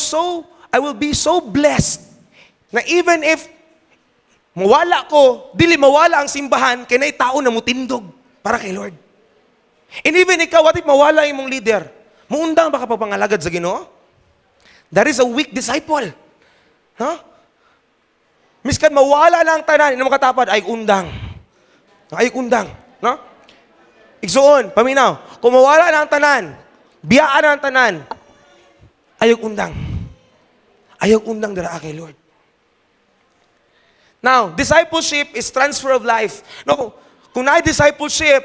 Speaker 1: be so blessed na even if mawala ko, dili mawala ang simbahan, kaya na tao na mutindog para kay Lord. And even ikaw, what if mawala yung mong leader? Muundang baka pagpangalagad sa Ginoo? That is a weak disciple. Huh? Miskan mawala lang tanan, ina makatapad, ay undang. Ay undang. No? Igsuon, paminaw, kung mawala lang tanan, biyaan ang tanan, ayog undang. Ayog undang dara kay Lord. Now, discipleship is transfer of life. No, kung na discipleship,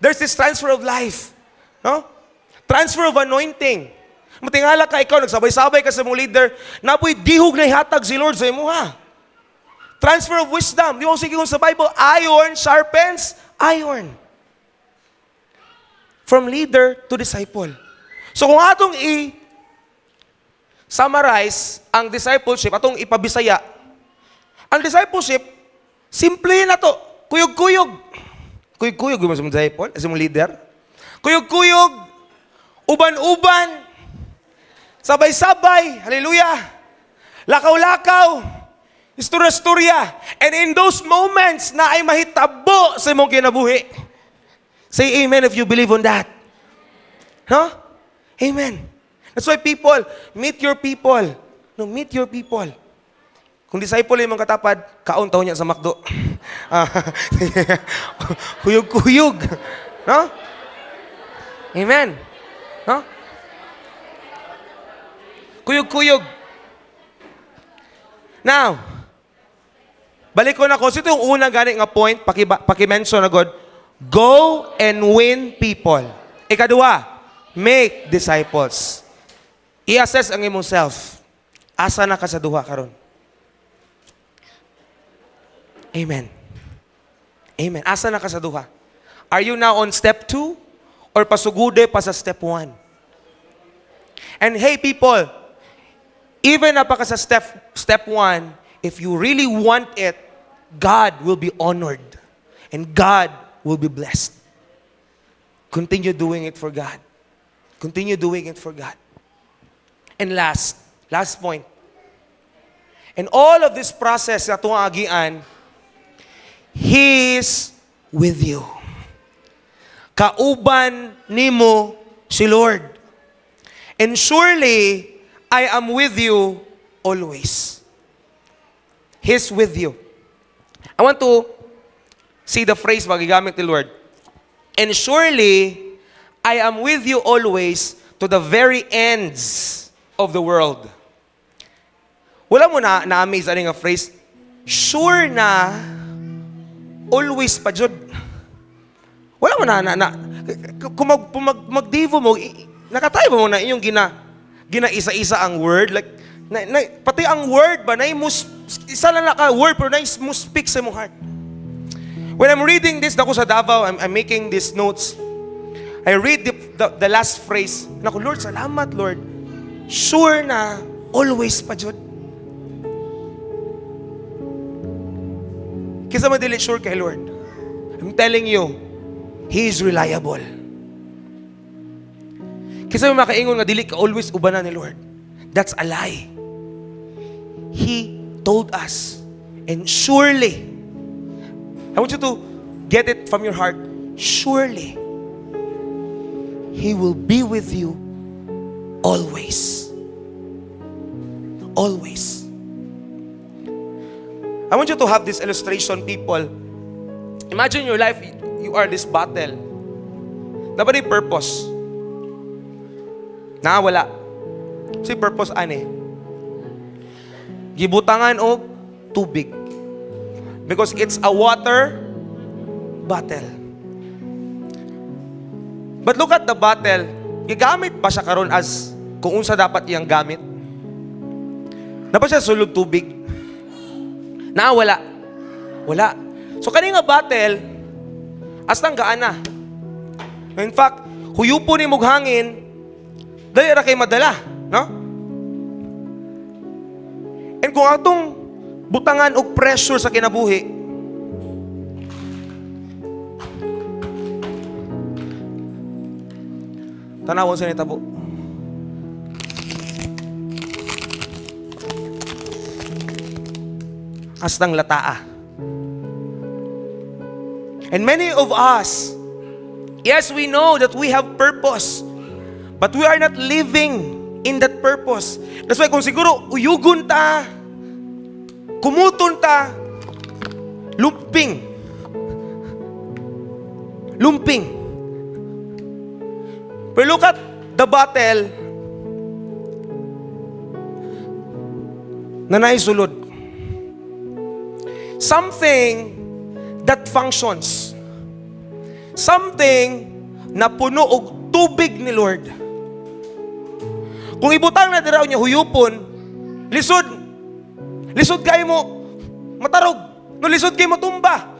Speaker 1: there's this transfer of life. No? Transfer of anointing. Matingala ka ikaw, nagsabay-sabay ka sa mong leader, napoy dihog na ihatag si Lord sa imo ha. Transfer of wisdom. Di mo sige kung sa Bible, iron sharpens iron. From leader to disciple. So kung atong i-summarize ang discipleship, atong ipabisaya, ang discipleship, simple na to. Kuyog-kuyog. Kuyog-kuyog yung mga disciple, as yung leader. Kuyog-kuyog, uban-uban, sabay-sabay, hallelujah, lakaw-lakaw, istorya-istorya. And in those moments na ay mahitabo sa imong kinabuhi, Say amen if you believe on that. No? Amen. That's why people, meet your people. No, meet your people. Kung disciple yung mga katapad, kaon taon niya sa McDo. Kuyog-kuyog. No? Amen. No? Kuyog-kuyog. Now, balik ko na ko. So ito yung unang gani nga point, paki-mention na God. Go and win people. Ikadua, make disciples. I-assess ang imong self. Asa na ka sa duha karon? Amen. Amen. Asa na ka sa duha? Are you now on step 2 or pasugude pa sa step 1? And hey people, even na pa ka sa step 1, if you really want it, God will be honored and God will be blessed. Continue doing it for God. Continue doing it for God. And last point. And all of this process na itong agian, He is with you. Kauban nimo si Lord. And surely, I am with you always. He's with you. I want to see the phrase magigamit ni Lord. And surely, I am with you always to the very ends of the world. Wala mo na-amaze ano nga phrase? Sure na, always pa jud. Wala mo kung magdivo mo, nakatayo mo na inyong gina-isa-isa ang word. Like, pati ang word ba, isa lang naka word, pero mo speak sa mong heart. When I'm reading this, ako sa Davao, I'm making these notes. I read the last phrase. Naku, Lord, salamat, Lord. Sure na, always pa jud. Kisa madili sure kay Lord. I'm telling you, He is reliable. Kisa makaingon nga dili ka always ubanan ni Lord. That's a lie. He told us, and surely, I want you to get it from your heart, surely, He will be with you always. Always. I want you to have this illustration, people. Imagine your life, you are this battle. Dapat yung purpose. Wala. Si purpose, ani? Gibutangan o tubig. Because it's a water battle. But look at the battle. Gigamit ba siya karon as kung unsa dapat iyang gamit? Dapat siya sulod tubig. Wala. Wala. So kani nga battle, astang gaana. In fact, huyupo ni mong hangin, dali ra kay madala, no? And kung atong butangan og pressure sa kinabuhi, tanawon sa nitabo. Astang lataa. And many of us, yes, we know that we have purpose, but we are not living in that purpose. That's why kung siguro uyugon ta, kumuton ta, lumping. But look at the battle na naisulod. Something that functions. Something na puno og tubig ni Lord. Kung ibutang na diraw niya huyupon, lisod. Lisod kayo mo matarog. No, lisod kayo mo tumba.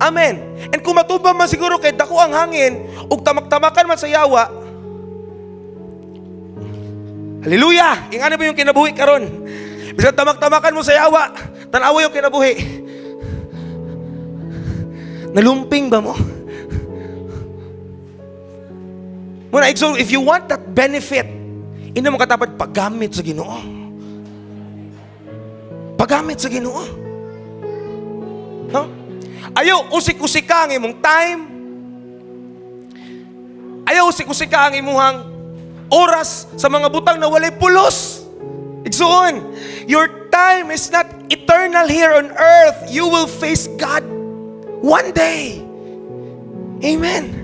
Speaker 1: Amen. And kung matumba man siguro kay dako ang hangin ug tamak-tamakan man sa yawa. Hallelujah! Ingano ba yung kinabuhi karon? Bisan tamak-tamakan mo sa yawa, tanawa yung kinabuhi. Nalumping ba mo? Muna, so if you want that benefit, ina mo katapat paggamit sa Ginoo. Paggamit sa Ginoo. No? Ayaw, usik-usik ka ang imong time, Ayaw usik-usik ka ang imuhang oras sa mga butang na walay pulos. Igsuon, your time is not eternal here on earth. You will face God one day. Amen.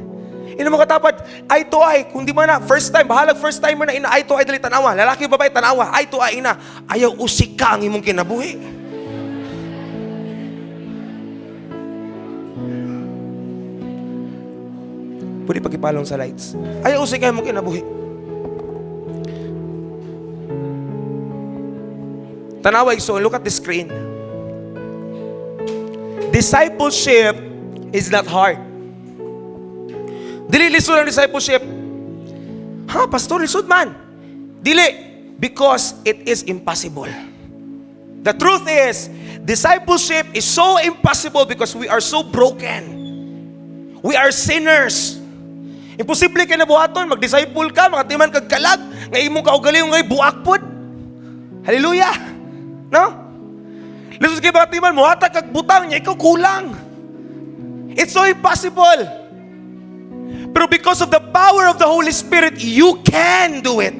Speaker 1: Ino mo katapat, eye to eye. Kung di man na, first time, bahalag first time mo na ina, eye to eye dali tanawa. Lalaki o babae, tanawa, eye to eye ina. Ayaw usik ka ang imong kinabuhi. Pwede pagipalong sa lights. Ayaw usik ka ang imong kinabuhi. Tanawa, so look at the screen. Discipleship is not hard. Dili lisod ang discipleship. Ha, pastor, lisod man. Dili, because it is impossible. The truth is, discipleship is so impossible because we are so broken. We are sinners. Imposible ka na buhaton, mag-disciple ka, makatiman kag kalag, nga imong kaugaling ngay buakpod. Hallelujah. No? Lisod kay makatiman, muhatag kag butang niya, ikaw kulang. It's so impossible. Pero because of the power of the Holy Spirit, you can do it.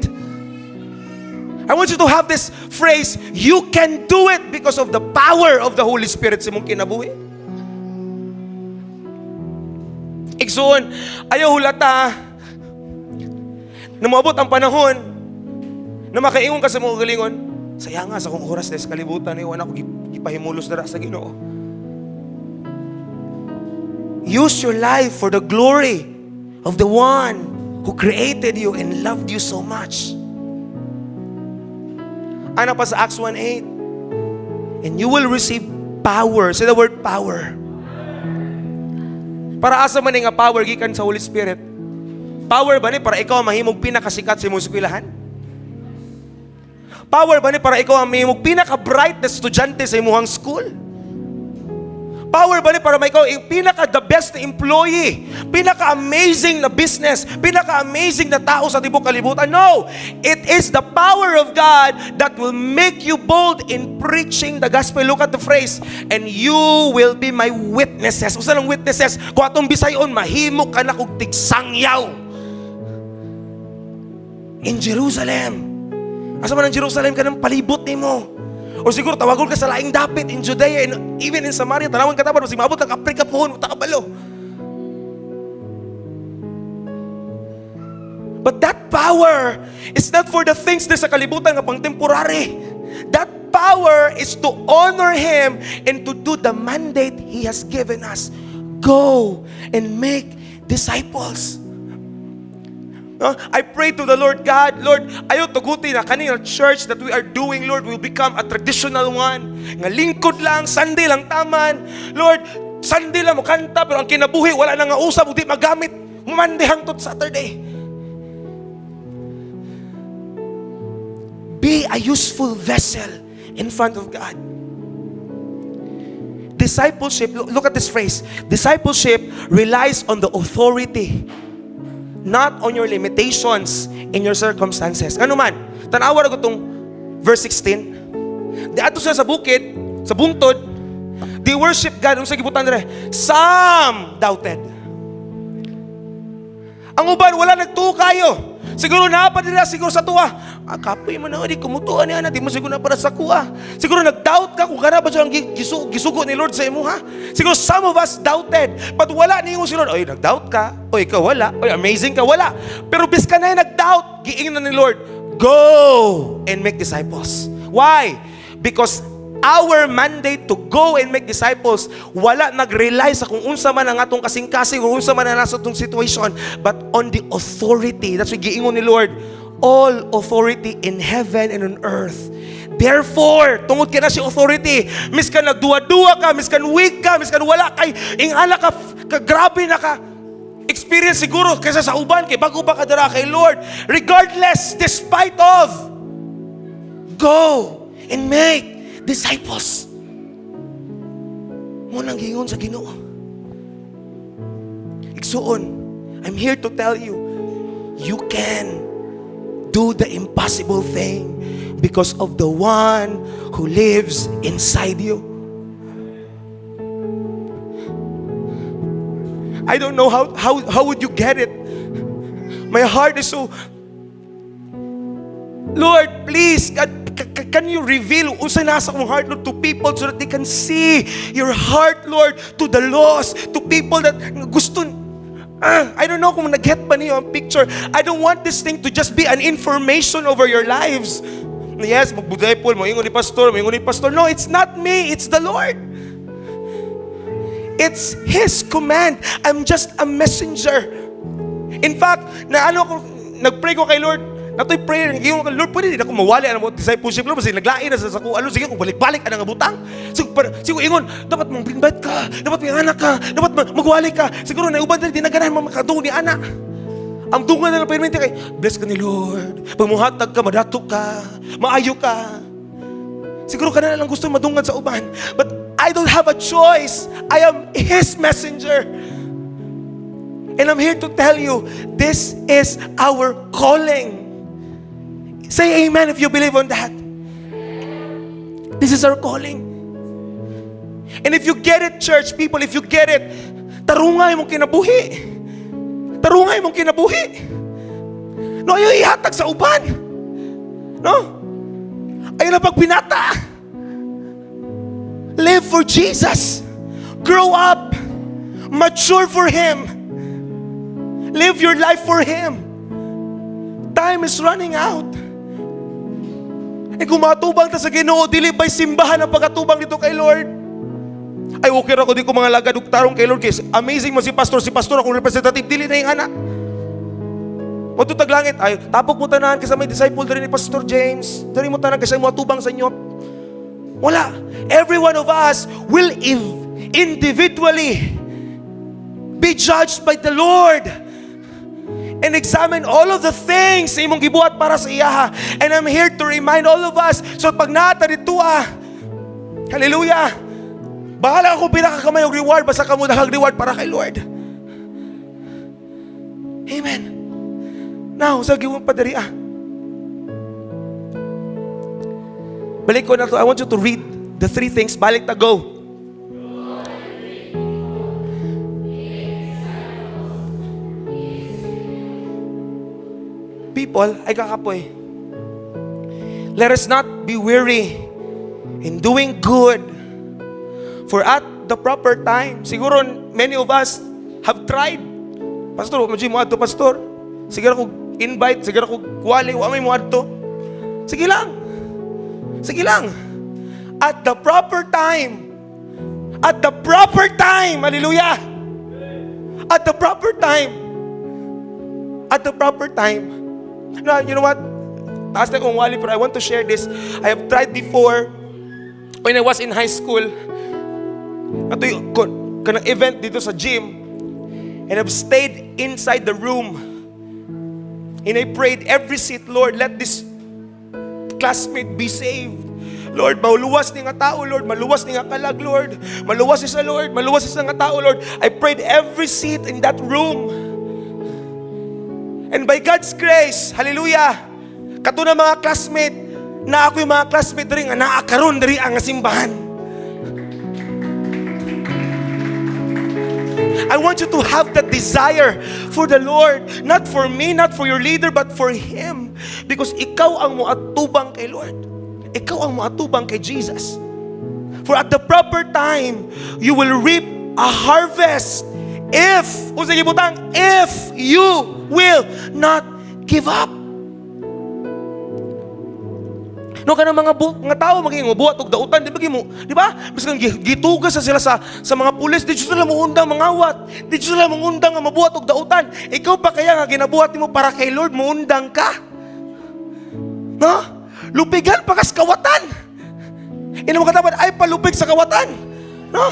Speaker 1: I want you to have this phrase, you can do it because of the power of the Holy Spirit sa mong kinabuhi. Igsoon, ayaw hulata na maabot ang panahon na makaingon ka sa mga galingon, sayang nga sa kong oras na sa kalibutan, iwan ako ipahimulos na sa Ginoo. Use your life for the glory of the one who created you and loved you so much. Ano pa sa Acts 1:8? And you will receive power. Say the word power. Para asa man nga power gikan sa Holy Spirit? Power ba ni para ikaw mahimog pinakasikat sa imong eskwelahan? Power ba ni para ikaw ang mahimog pinaka-bright na estudyante sa imong school? Power ba ni para may ikaw yung pinaka-the best na employee, pinaka-amazing na business, pinaka-amazing na tao sa tibok kalibutan? No! It is the power of God that will make you bold in preaching the gospel. Look at the phrase, and you will be my witnesses. Usa lang witnesses? Kung atong Bisayon, mahimo ka na kung tigsangyaw. In Jerusalem. Asa man ang Jerusalem ka ng palibot ni mo? O siguro tawagol ka sa laing dapit in Judea and even in Samaria, tanawon ka tapos maabot ng Africa pohon, takabalo. But that power is not for the things na sa kalibutan nga pang temporary. That power is to honor Him and to do the mandate He has given us. Go and make disciples. I pray to the Lord, God, Lord, ayaw tugutin na kanina church that we are doing, Lord, will become a traditional one. Nga lingkod lang, Sunday lang taman. Lord, Sunday lang mo kanta, pero ang kinabuhi, wala na nga usap, hindi magamit. Monday hangtod Saturday. Be a useful vessel in front of God. Discipleship, look at this phrase. Discipleship relies on the authority, not on your limitations in your circumstances. Ano man, tanawa ko itong verse 16. Di ato sila sa bukid, sa bungtod, they worship God. Ang sa gibutan nila, some doubted. Ang uban, wala nagtuo kayo. Siguro naapad nila, siguro sa tuwa. Kapoy mo na, di kumutuan niya na, di mo siguro na para sa kuha. Siguro nag-doubt ka kung kana ba siya ang gisugo ni Lord sa imo, ha? Siguro some of us doubted. But wala niyo si Lord. Oy, nag-doubt ka. Oy, ikaw wala. Oy, amazing ka, wala. Pero bis ka na yung nag-doubt, giingnan ni Lord, go and make disciples. Why? Because our mandate to go and make disciples, wala nag-rely sa kung unsa man ang atong kasing-kasing o unsa man ang nasa itong situation, but on the authority. That's why giingon ni Lord, all authority in heaven and on earth. Therefore, tungod ka na si authority, miskan nagduwa-duwa ka, miskan weak ka, miskan wala kay, ingala ka, grabe na ka, experience siguro kaysa sa uban, kay bago pa kadara kay Lord, regardless, despite of, go and make disciples. Munang gingon sa Ginoo. Igsuon, I'm here to tell you, you can do the impossible thing because of the one who lives inside you. I don't know how would you get it. My heart is so, Lord, please, God, can you reveal unsay nasa akong heart, Lord, to people so that they can see your heart, Lord, to the lost, to people that gusto, I don't know kung nag-get ba niyo ang picture. I don't want this thing to just be an information over your lives. Yes, magbuday po, moingon ni pastor, moingon ni pastor. No, it's not me, it's the Lord. It's His command. I'm just a messenger. In fact, nag-pray ko kay Lord, nato'y prayer, Lord, pwede din ako mawali ang mga discipleship, Lord, kasi naglain na sa sakuan, Lord, sige, kung balik-balik ka na nga butang. Siguro, ingon, dapat mag-invite ka, dapat may anak ka, dapat magwali ka. Siguro, naiuban na din, naganahan mo makadungo ni anak. Ang tungan na lang permente kay, bless ka ni Lord, pag muhatag ka, madato ka, maayo ka. Siguro ka na lang gusto madungan sa uban. But I don't have a choice. I am His messenger. And I'm here to tell you, this is our calling. Say amen if you believe on that. This is our calling. And if you get it, church people, if you get it, tarungay mong kinabuhi. Tarungay mong kinabuhi. No, ayaw ihatag sa uban. No? Ayaw na pagbinata. Live for Jesus. Grow up. Mature for Him. Live your life for Him. Time is running out. E kung matubang ta sa Ginoo, dili ba'y simbahan ang pagkatubang dito kay Lord? Ay, okay ra ko di ko mga lagad ug tarong kay Lord, guys. Amazing mo si pastor akong representative, dili na yung anak. Matutag langit, ay, tapok mo tanan kasi may disciple diri ni Pastor James. Diri mo tanan kasi mo atubang sa inyo. Wala. Every one of us will individually be judged by the Lord and examine all of the things sa imong gibuhat para sa iya. And I'm here to remind all of us, so pag nata dito hallelujah, bahala ako pinakakamay og reward, basta kamo daghang reward para kay Lord. Amen. Now, sa giwang padari balik ko na to. I want you to read the 3 things. Balik ta, go. People, ay kakapoy, let us not be weary in doing good, for at the proper time. Siguro many of us have tried. Pastor, mo adto, pastor. Siguro ko invite, siguro ko kuwali, wa may mo adto. Sige lang. Sige lang. At the proper time. At the proper time. Hallelujah. At the proper time. At the proper time. Now, you know what? Taas na kong wali, pero I want to share this. I have tried before when I was in high school. Ito yung kanang event dito sa gym. And I've stayed inside the room. And I prayed every seat, Lord, let this classmate be saved. Lord, maluwas ni nga tao, Lord. Maluwas ni nga kalag, Lord. Maluwas isa, Lord. Maluwas isa nga tao, Lord. I prayed every seat in that room. And by God's grace, hallelujah, kato na mga classmate, na ako yung mga classmate rin, nga naakaroon diri ang simbahan. I want you to have that desire for the Lord. Not for me, not for your leader, but for Him. Because ikaw ang muatubang kay Lord. Ikaw ang muatubang kay Jesus. For at the proper time, you will reap a harvest if you will not give up. No, kanang mga tao maging buhat og dautan, di ba? Biskan gitugas sa sila sa mga pulis, di sila mangundang mangawat, di sila mangundang nga mabuhat og dautan. Ikaw pa kaya nga ginabuhat nimo para kay Lord, muundang ka? No? Lupigan pa kas kawatan. Ina mo katapat ay palupig sa kawatan. No?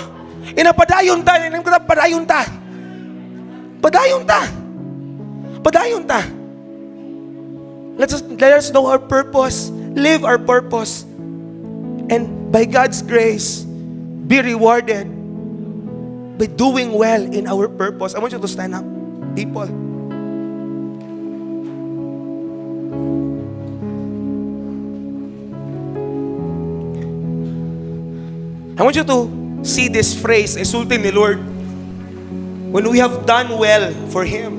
Speaker 1: Ina padayon ta, Padayon ta. Let us know our purpose. Live our purpose. And by God's grace, be rewarded by doing well in our purpose. I want you to stand up, people. I want you to see this phrase, insulting the Lord. When we have done well for Him,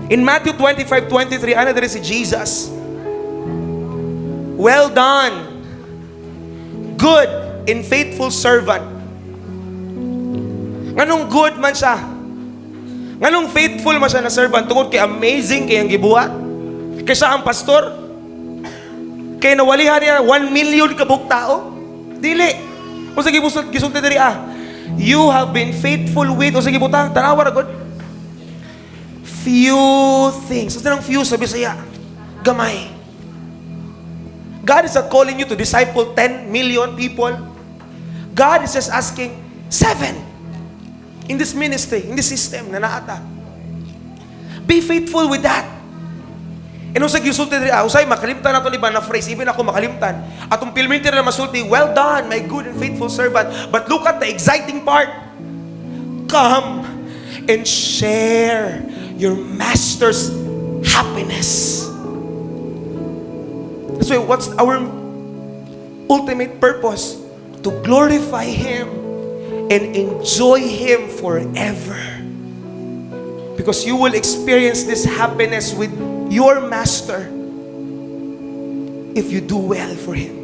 Speaker 1: In Matthew 25:23, ano diri si Jesus? Well done, good and faithful servant. Nganong good man siya? Nganong faithful man siya na servant? Tungod kay amazing kay ang gibuhat? Kay siya ang pastor? Kay nawalihan niya 1 million kabuk tao? Dili. O sige, gisulti diri You have been faithful with, o sige butang, tanawa ra gud. Few things. Sa tanang few, sabi saya, gamay. God is not calling you to disciple 10 million people. God is just asking 7 in this ministry, in this system na naata. Be faithful with that. And usag yusulti diri, usay makalimtan nato ni ba na phrase, even ako makalimtan. Atong pilminter na masulti, well done, my good and faithful servant. But look at the exciting part. Come and share your master's happiness. That's why what's our ultimate purpose? To glorify Him and enjoy Him forever. Because you will experience this happiness with your master if you do well for Him.